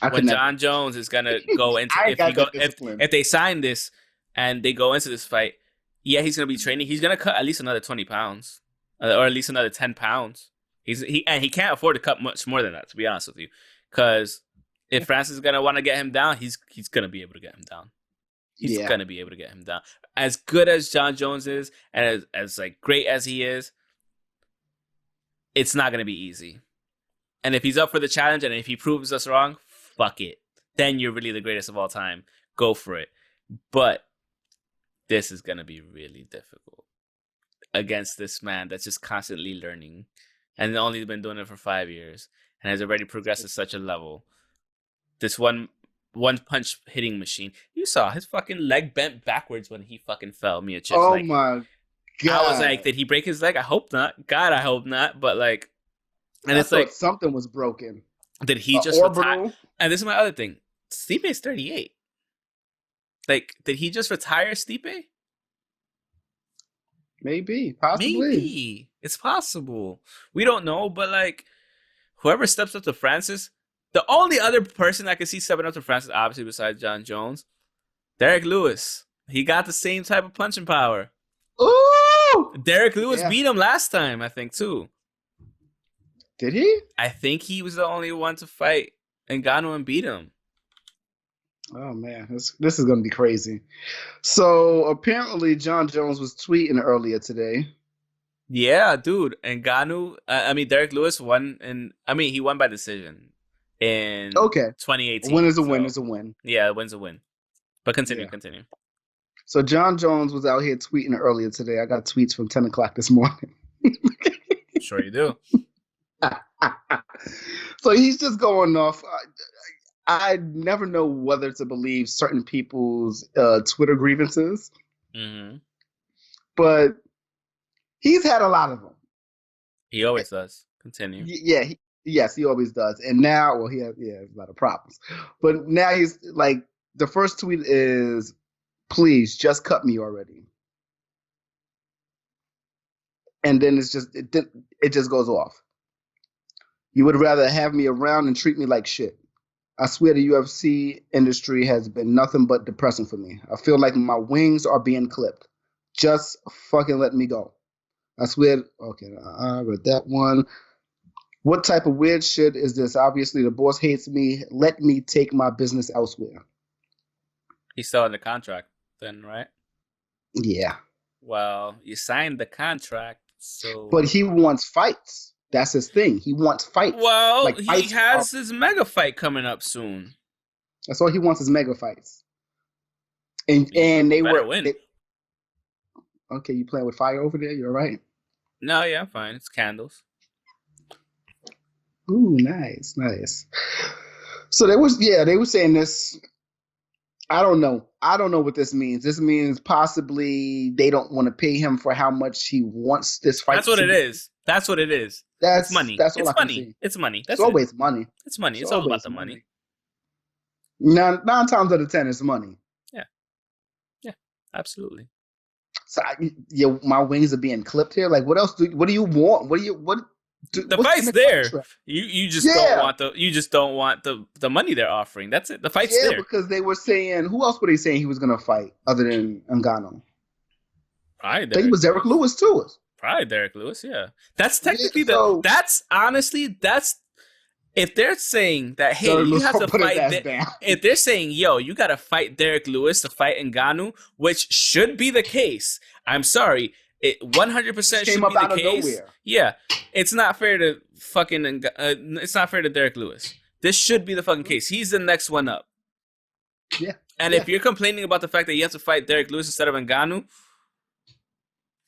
Speaker 1: John Jones is gonna go into if they sign this and they go into this fight, yeah, he's gonna be training. He's gonna cut at least another 20 pounds, or at least another 10 pounds. He can't afford to cut much more than that, to be honest with you, because if Francis is going to want to get him down, he's going to be able to get him down. He's going to be able to get him down. As good as John Jones is, and as like great as he is, it's not going to be easy. And if he's up for the challenge, and if he proves us wrong, fuck it. Then you're really the greatest of all time. Go for it. But this is going to be really difficult against this man that's just constantly learning and only been doing it for 5 years and has already progressed to such a level. This one punch hitting machine. You saw his fucking leg bent backwards when he fucking fell. My God. I was like, did he break his leg? I hope not. God, I hope not. But like, and it's like
Speaker 2: something was broken.
Speaker 1: Did he just retire? And this is my other thing. Stipe is 38. Like, did he just retire Stipe?
Speaker 2: Maybe, possibly.
Speaker 1: Maybe it's possible. We don't know, but like, whoever steps up to Francis. The only other person I can see stepping up to Francis, obviously, besides John Jones, Derek Lewis. He got the same type of punching power.
Speaker 2: Ooh!
Speaker 1: Derek Lewis beat him last time, I think, too.
Speaker 2: Did he?
Speaker 1: I think he was the only one to fight Ngannou and beat him.
Speaker 2: Oh, man. This is going to be crazy. So, apparently, John Jones was tweeting earlier today.
Speaker 1: Yeah, dude. Ngannou, Derek Lewis won, he won by decision. In 2018.
Speaker 2: A win is a win is a win.
Speaker 1: Yeah, a win's a win. But continue.
Speaker 2: So John Jones was out here tweeting earlier today. I got tweets from 10 o'clock this morning.
Speaker 1: Sure you do.
Speaker 2: So he's just going off. I never know whether to believe certain people's Twitter grievances.
Speaker 1: Mm-hmm.
Speaker 2: But he's had a lot of them.
Speaker 1: He always does. Continue.
Speaker 2: Yeah, yes, he always does. And now, he has a lot of problems. But now he's like, the first tweet is, please just cut me already. And then it just goes off. You would rather have me around and treat me like shit. I swear the UFC industry has been nothing but depressing for me. I feel like my wings are being clipped. Just fucking let me go. I swear. Okay, I read that one. What type of weird shit is this? Obviously, the boss hates me. Let me take my business elsewhere.
Speaker 1: He's still in the contract then, right?
Speaker 2: Yeah.
Speaker 1: Well, you signed the contract, so...
Speaker 2: But he wants fights. That's his thing. He wants fights.
Speaker 1: Well, like, he has his mega fight coming up soon.
Speaker 2: That's all he wants is mega fights. And they were...
Speaker 1: win.
Speaker 2: Okay, you playing with fire over there? You're right.
Speaker 1: No, yeah, I'm fine. It's candles.
Speaker 2: Ooh, nice. So they were saying this. I don't know what this means. This means possibly they don't want to pay him for how much he wants this fight.
Speaker 1: That's what it is. That's money. It's money. It's money.
Speaker 2: It's always money.
Speaker 1: It's money. It's all about the money.
Speaker 2: Nine times out of 10, it's money.
Speaker 1: Yeah, absolutely.
Speaker 2: So my wings are being clipped here. Like, what else? What do you want?
Speaker 1: The fight's there. You just don't want the money they're offering. That's it. The fight's there.
Speaker 2: Yeah, because they were saying, who else were they saying he was gonna fight other than Ngannou? I think it was Derek Lewis too.
Speaker 1: Probably Derek Lewis. Yeah, that's technically that's honestly if they're saying that, hey, you have to fight. If they're saying, yo, you got to fight Derek Lewis to fight Ngannou, which should be the case. I'm sorry. It 100% should be the case. Nowhere. Yeah, it's not fair to it's not fair to Derek Lewis. This should be the fucking case. He's the next one up.
Speaker 2: Yeah.
Speaker 1: And if you're complaining about the fact that you have to fight Derek Lewis instead of Ngannou,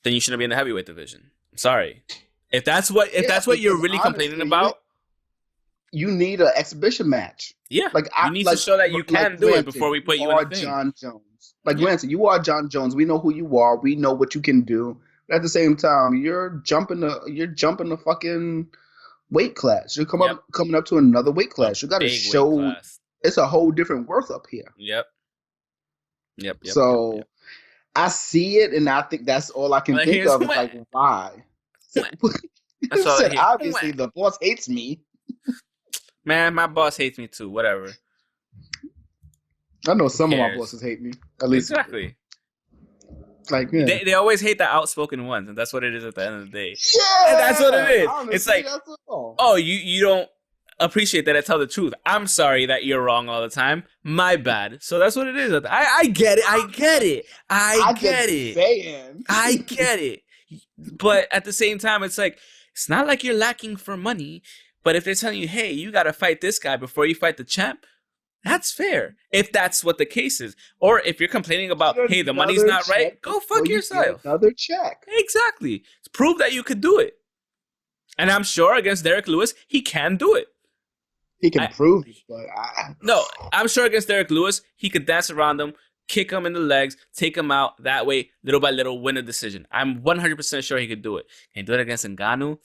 Speaker 1: then you shouldn't be in the heavyweight division. I'm sorry. If that's what you're really complaining about,
Speaker 2: you need an exhibition match.
Speaker 1: Yeah, you need to show that you can do it before we put you in the thing.
Speaker 2: John Jones. Granted, you are John Jones. We know who you are. We know what you can do. But at the same time, you're jumping the fucking weight class. You're coming up to another weight class. You got to show it's a whole different worth up here.
Speaker 1: Yep.
Speaker 2: So I see it, and I think that's all I can think of. Like, why?
Speaker 1: That's all
Speaker 2: obviously, the boss hates me.
Speaker 1: Man, my boss hates me too. Whatever.
Speaker 2: I know some of my bosses hate me. At least
Speaker 1: exactly.
Speaker 2: Like
Speaker 1: they always hate the outspoken ones, and that's what it is at the end of the day.
Speaker 2: Yeah,
Speaker 1: and that's what it is. Honestly, it's like, oh, you don't appreciate that I tell the truth. I'm sorry that you're wrong all the time. My bad. So that's what it is. I get it. I get it. But at the same time, it's like, it's not like you're lacking for money. But if they're telling you, hey, you got to fight this guy before you fight the champ, that's fair. If that's what the case is. Or if you're complaining about, hey, the money's not right, go fuck yourself.
Speaker 2: Another check.
Speaker 1: Exactly. Prove that you could do it. And I'm sure against Derek Lewis, he can do it.
Speaker 2: He can prove it. But
Speaker 1: No, I'm sure against Derek Lewis, he could dance around him, kick him in the legs, take him out. That way, little by little, win a decision. I'm 100% sure he could do it. Can he do it against Ngannou?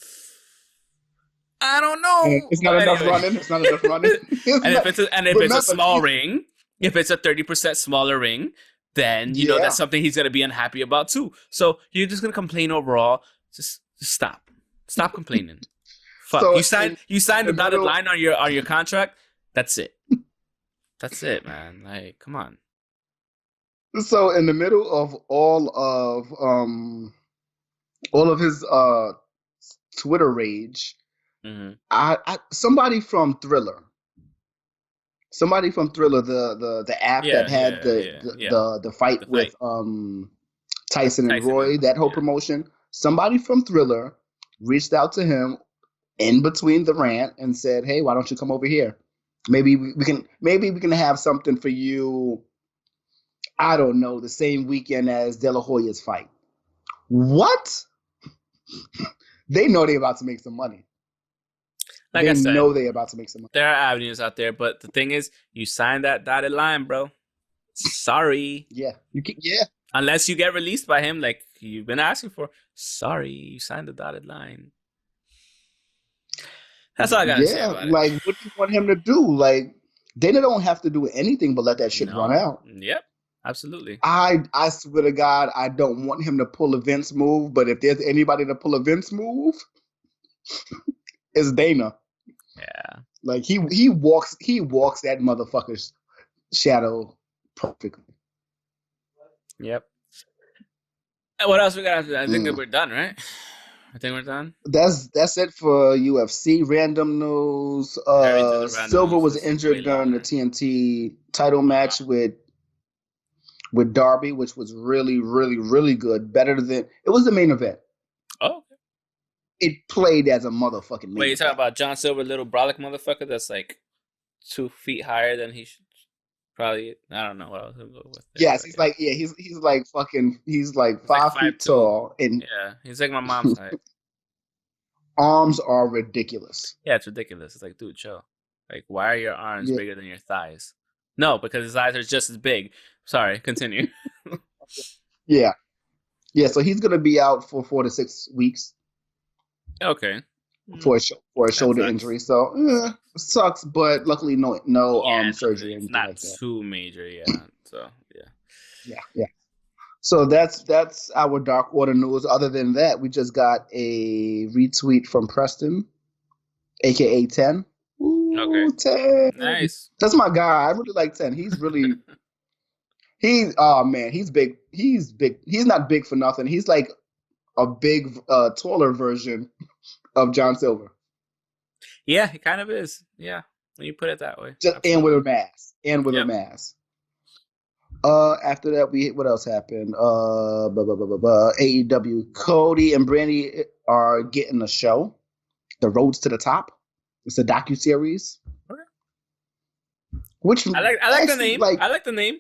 Speaker 1: I don't know.
Speaker 2: It's not enough running. It's not enough running.
Speaker 1: If it's a small ring, if it's a 30% smaller ring, then you know that's something he's gonna be unhappy about too. So you're just gonna complain overall. Just stop. Stop complaining. Fuck. So you signed the dotted line on your contract. That's it. That's it, man. Like, come on.
Speaker 2: So in the middle of all of his Twitter rage.
Speaker 1: Mm-hmm.
Speaker 2: Somebody from Thriller, the app that had the fight with Tyson and Roy, that whole promotion. Somebody from Thriller reached out to him in between the rant and said, "Hey, why don't you come over here? Maybe we can have something for you. I don't know, the same weekend as De La Hoya's fight." What? They know they're about to make some money.
Speaker 1: Like I said,
Speaker 2: know they're about to make some money.
Speaker 1: There are avenues out there, but the thing is, you signed that dotted line, bro. Sorry.
Speaker 2: Yeah.
Speaker 1: Unless you get released by him, like you've been asking for. Sorry, you signed the dotted line. That's all I gotta say about it.
Speaker 2: Like, what do you want him to do? Like, Dana don't have to do anything but let that shit run out.
Speaker 1: Yep, absolutely.
Speaker 2: I swear to God, I don't want him to pull a Vince move, but if there's anybody to pull a Vince move, it's Dana.
Speaker 1: Yeah.
Speaker 2: Like he walks that motherfucker's shadow perfectly.
Speaker 1: Yep. And what else we got after that? I think that we're done, right? I think we're done.
Speaker 2: That's it for UFC. Random news. Silver was injured during the TNT title match with Darby, which was really, really, really good. Better than it was the main event.
Speaker 1: Oh. Okay.
Speaker 2: It played as a motherfucking main
Speaker 1: Wait, you talking about John Silver, little brolic motherfucker that's like 2 feet higher than he should probably. I don't know what I was going to go with.
Speaker 2: Yes, he's like 5 feet tall, and
Speaker 1: he's like my mom's height.
Speaker 2: Arms are ridiculous.
Speaker 1: Yeah, it's ridiculous. It's like, dude, chill. Like, why are your arms bigger than your thighs? No, because his eyes are just as big. Sorry, continue.
Speaker 2: Yeah. So he's gonna be out for 4 to 6 weeks.
Speaker 1: Okay.
Speaker 2: for a shoulder injury. So sucks, but luckily no surgery or
Speaker 1: it's
Speaker 2: anything
Speaker 1: not
Speaker 2: like that.
Speaker 1: too major, yeah. So
Speaker 2: yeah. So that's our Dark Order news. Other than that, we just got a retweet from Preston, aka 10. Ooh,
Speaker 1: okay,
Speaker 2: 10.
Speaker 1: nice.
Speaker 2: That's my guy. I really like 10. He's really he's big. He's big. He's not big for nothing. He's like a big, taller version of John Silver.
Speaker 1: Yeah, he kind of is. Yeah, when you put it that way.
Speaker 2: And with a mask. A mask. After that, what else happened? AEW. Cody and Brandy are getting a show. The Roads to the Top. It's a docuseries.
Speaker 1: Okay.
Speaker 2: Which
Speaker 1: I like the name. I like the name.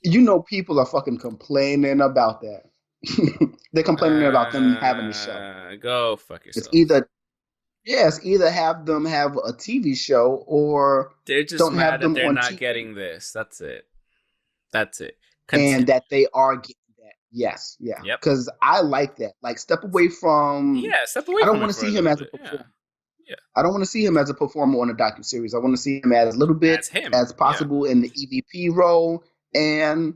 Speaker 2: You know, people are fucking complaining about that. They're complaining about them having a show.
Speaker 1: Go fuck yourself.
Speaker 2: It's either have them have a TV show or
Speaker 1: they're just don't mad have them that they're not TV. Getting this. That's it.
Speaker 2: And that they are getting that. Yes, yeah. Because I like that. Like, step away from.
Speaker 1: Yeah, step away.
Speaker 2: I don't want to see him as a performer. Yeah. I don't want to see him as a performer on a docuseries. I want to see him as a little bit as possible in the EVP role. And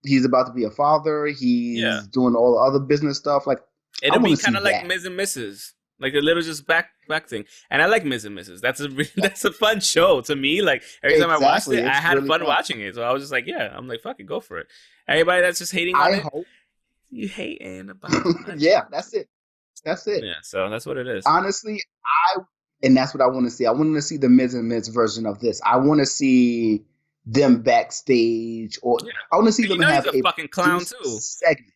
Speaker 2: he's about to be a father. He's doing all the other business stuff. Like,
Speaker 1: it'll be kind of like Ms. and Mrs. Like a little just back thing. And I like Ms. and Mrs. That's a fun show to me. Like, every time I watched it, I had really fun watching it. So I was just like, I'm like, fuck it, go for it. Everybody that's just hating on it, you hating about it.
Speaker 2: That's it.
Speaker 1: Yeah, so that's what it is.
Speaker 2: Honestly, and that's what I want to see. I want to see the Ms. and Ms. version of this. I want to see them backstage, or I want to see them have a
Speaker 1: fucking clown too
Speaker 2: segment.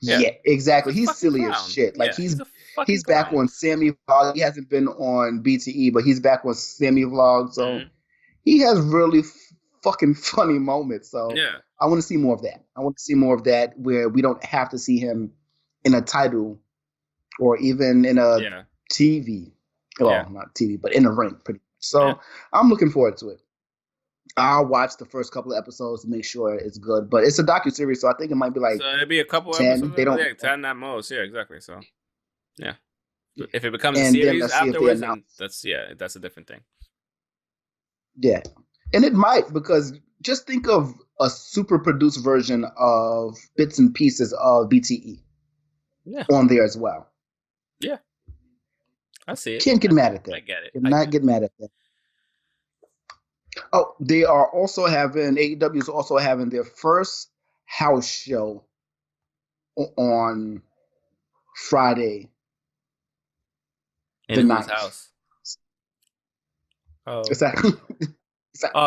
Speaker 2: Yeah, exactly. He's silly as shit. Like he's back on Sammy Vlog. He hasn't been on BTE, but he's back on Sammy Vlog. So he has really fucking funny moments. So I want to see more of that. I want to see more of that where we don't have to see him in a title or even in a TV. Well, not TV, but in a ring, pretty much. So I'm looking forward to it. I'll watch the first couple of episodes to make sure it's good, but it's a docuseries, so I think it might be like.
Speaker 1: So it'll be a couple 10. Episodes. They don't 10 at most. Yeah, exactly. So, if it becomes a series afterwards, then that's a different thing.
Speaker 2: Yeah, and it might, because just think of a super produced version of bits and pieces of BTE. On there as well.
Speaker 1: Yeah, I see it.
Speaker 2: Can't get mad at that.
Speaker 1: I get it.
Speaker 2: Cannot get mad at that. Oh, they are also having AEW is also having their first house show on Friday.
Speaker 1: In whose house? Oh,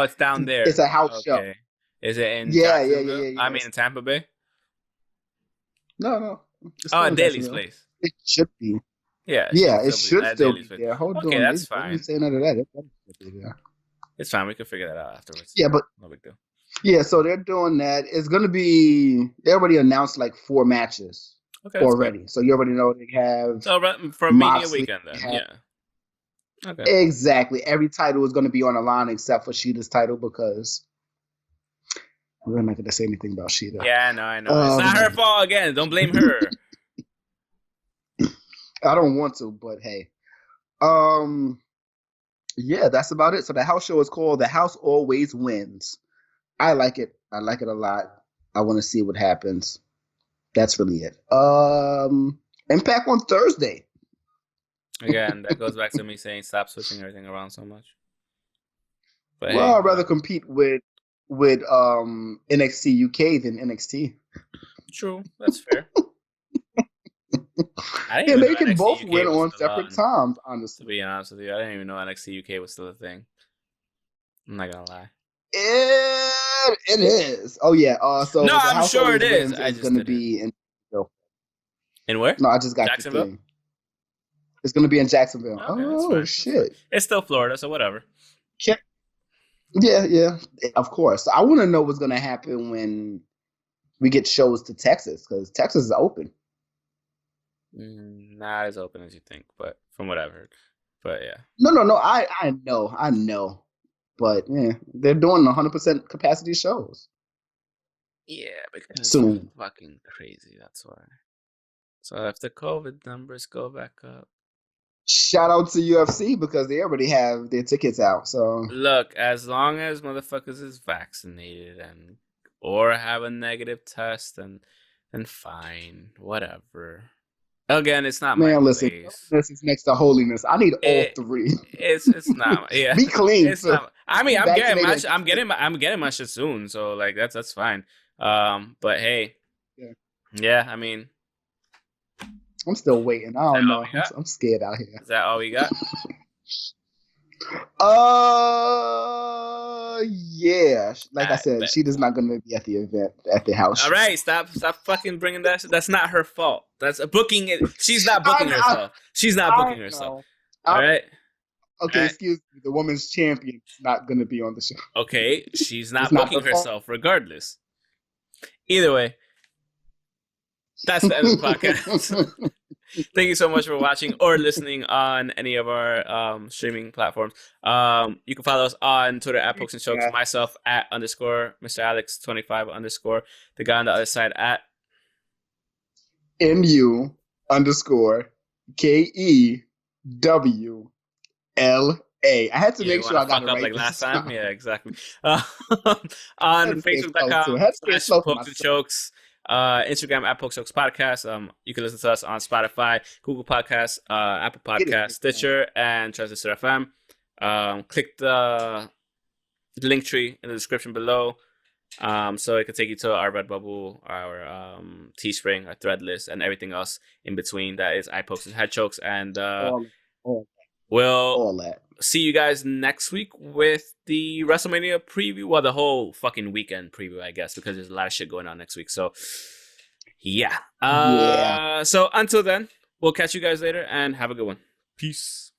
Speaker 1: it's down there.
Speaker 2: It's a house show.
Speaker 1: Is it in? Yeah. I mean, in Tampa Bay.
Speaker 2: No.
Speaker 1: At Daly's place.
Speaker 2: It should be.
Speaker 1: Yeah.
Speaker 2: It should still be there. Hold on.
Speaker 1: Okay, that's fine.
Speaker 2: Say none of that.
Speaker 1: It's fine. We can figure that out afterwards.
Speaker 2: Yeah, but
Speaker 1: no big deal.
Speaker 2: Yeah, so they're doing that. It's gonna be. They already announced like 4 matches already, so you already know they have.
Speaker 1: So for Mania weekend, then Okay.
Speaker 2: Exactly. Every title is going to be on the line except for Sheeta's title, because we're not going to say anything about Sheeta.
Speaker 1: Yeah, I know. It's not her fault again. Don't blame her.
Speaker 2: I don't want to, but hey. Yeah, that's about it. So the house show is called The House Always Wins. I like it. I like it a lot. I want to see what happens. That's really it. Impact on Thursday.
Speaker 1: Again, that goes back to me saying stop switching everything around so much. But
Speaker 2: I'd rather compete with NXT UK than NXT.
Speaker 1: True, that's fair.
Speaker 2: They can both win on separate times, honestly.
Speaker 1: To be honest with you, I didn't even know NXT UK was still a thing. I'm not gonna lie.
Speaker 2: It is. Oh yeah. So
Speaker 1: no, I'm sure it is.
Speaker 2: It's going to be
Speaker 1: in where?
Speaker 2: No, I just got the thing. It's going to be in Jacksonville.
Speaker 1: Okay,
Speaker 2: shit!
Speaker 1: It's still Florida, so whatever.
Speaker 2: Yeah. Of course, I want to know what's going to happen when we get shows to Texas, because Texas is open.
Speaker 1: Not as open as you think, but from what I've heard. But yeah.
Speaker 2: No. I know. But yeah, they're doing 100% capacity shows.
Speaker 1: Yeah, because it's fucking crazy. That's why. So if the COVID numbers go back up.
Speaker 2: Shout out to UFC because they already have their tickets out. So
Speaker 1: look, as long as motherfuckers is vaccinated and or have a negative test, then fine, whatever. Again, it's not my
Speaker 2: listen,
Speaker 1: place.
Speaker 2: this is next to holiness. I need all three.
Speaker 1: It's not. Yeah,
Speaker 2: be clean.
Speaker 1: It's not. I mean, I'm getting my shit soon, so like that's fine. But hey, yeah. I mean,
Speaker 2: I'm still waiting. I don't know. I'm scared out here.
Speaker 1: Is that all we got?
Speaker 2: Yeah. Like I said, she is not going to be at the event at the house.
Speaker 1: All right, stop fucking bringing that. That's not her fault. That's booking it. She's not booking herself. She's not booking herself. All right.
Speaker 2: Okay, excuse me. The women's champion is not going to be on the show.
Speaker 1: Okay, she's not booking herself regardless. Either way, that's the end of the podcast. Thank you so much for watching or listening on any of our streaming platforms. You can follow us on Twitter at Pokes and Chokes, myself at _ Mr. Alex 25 _ the guy on the other side at
Speaker 2: MU _ KEWLA. I had to make sure I got it right
Speaker 1: like last time. Yeah, exactly. On Facebook.com/Pokes and Chokes. Instagram at Pokes Podcast. You can listen to us on Spotify, Google Podcasts, Apple Podcasts, Stitcher, and Transistor FM. Click the link tree in the description below, so it can take you to our Redbubble, our Teespring, our Threadless, and everything else in between. That is iPokes and Head Chokes, and we'll see you guys next week with the WrestleMania preview. Well, the whole fucking weekend preview, I guess, because there's a lot of shit going on next week. So, yeah. So until then, we'll catch you guys later and have a good one. Peace.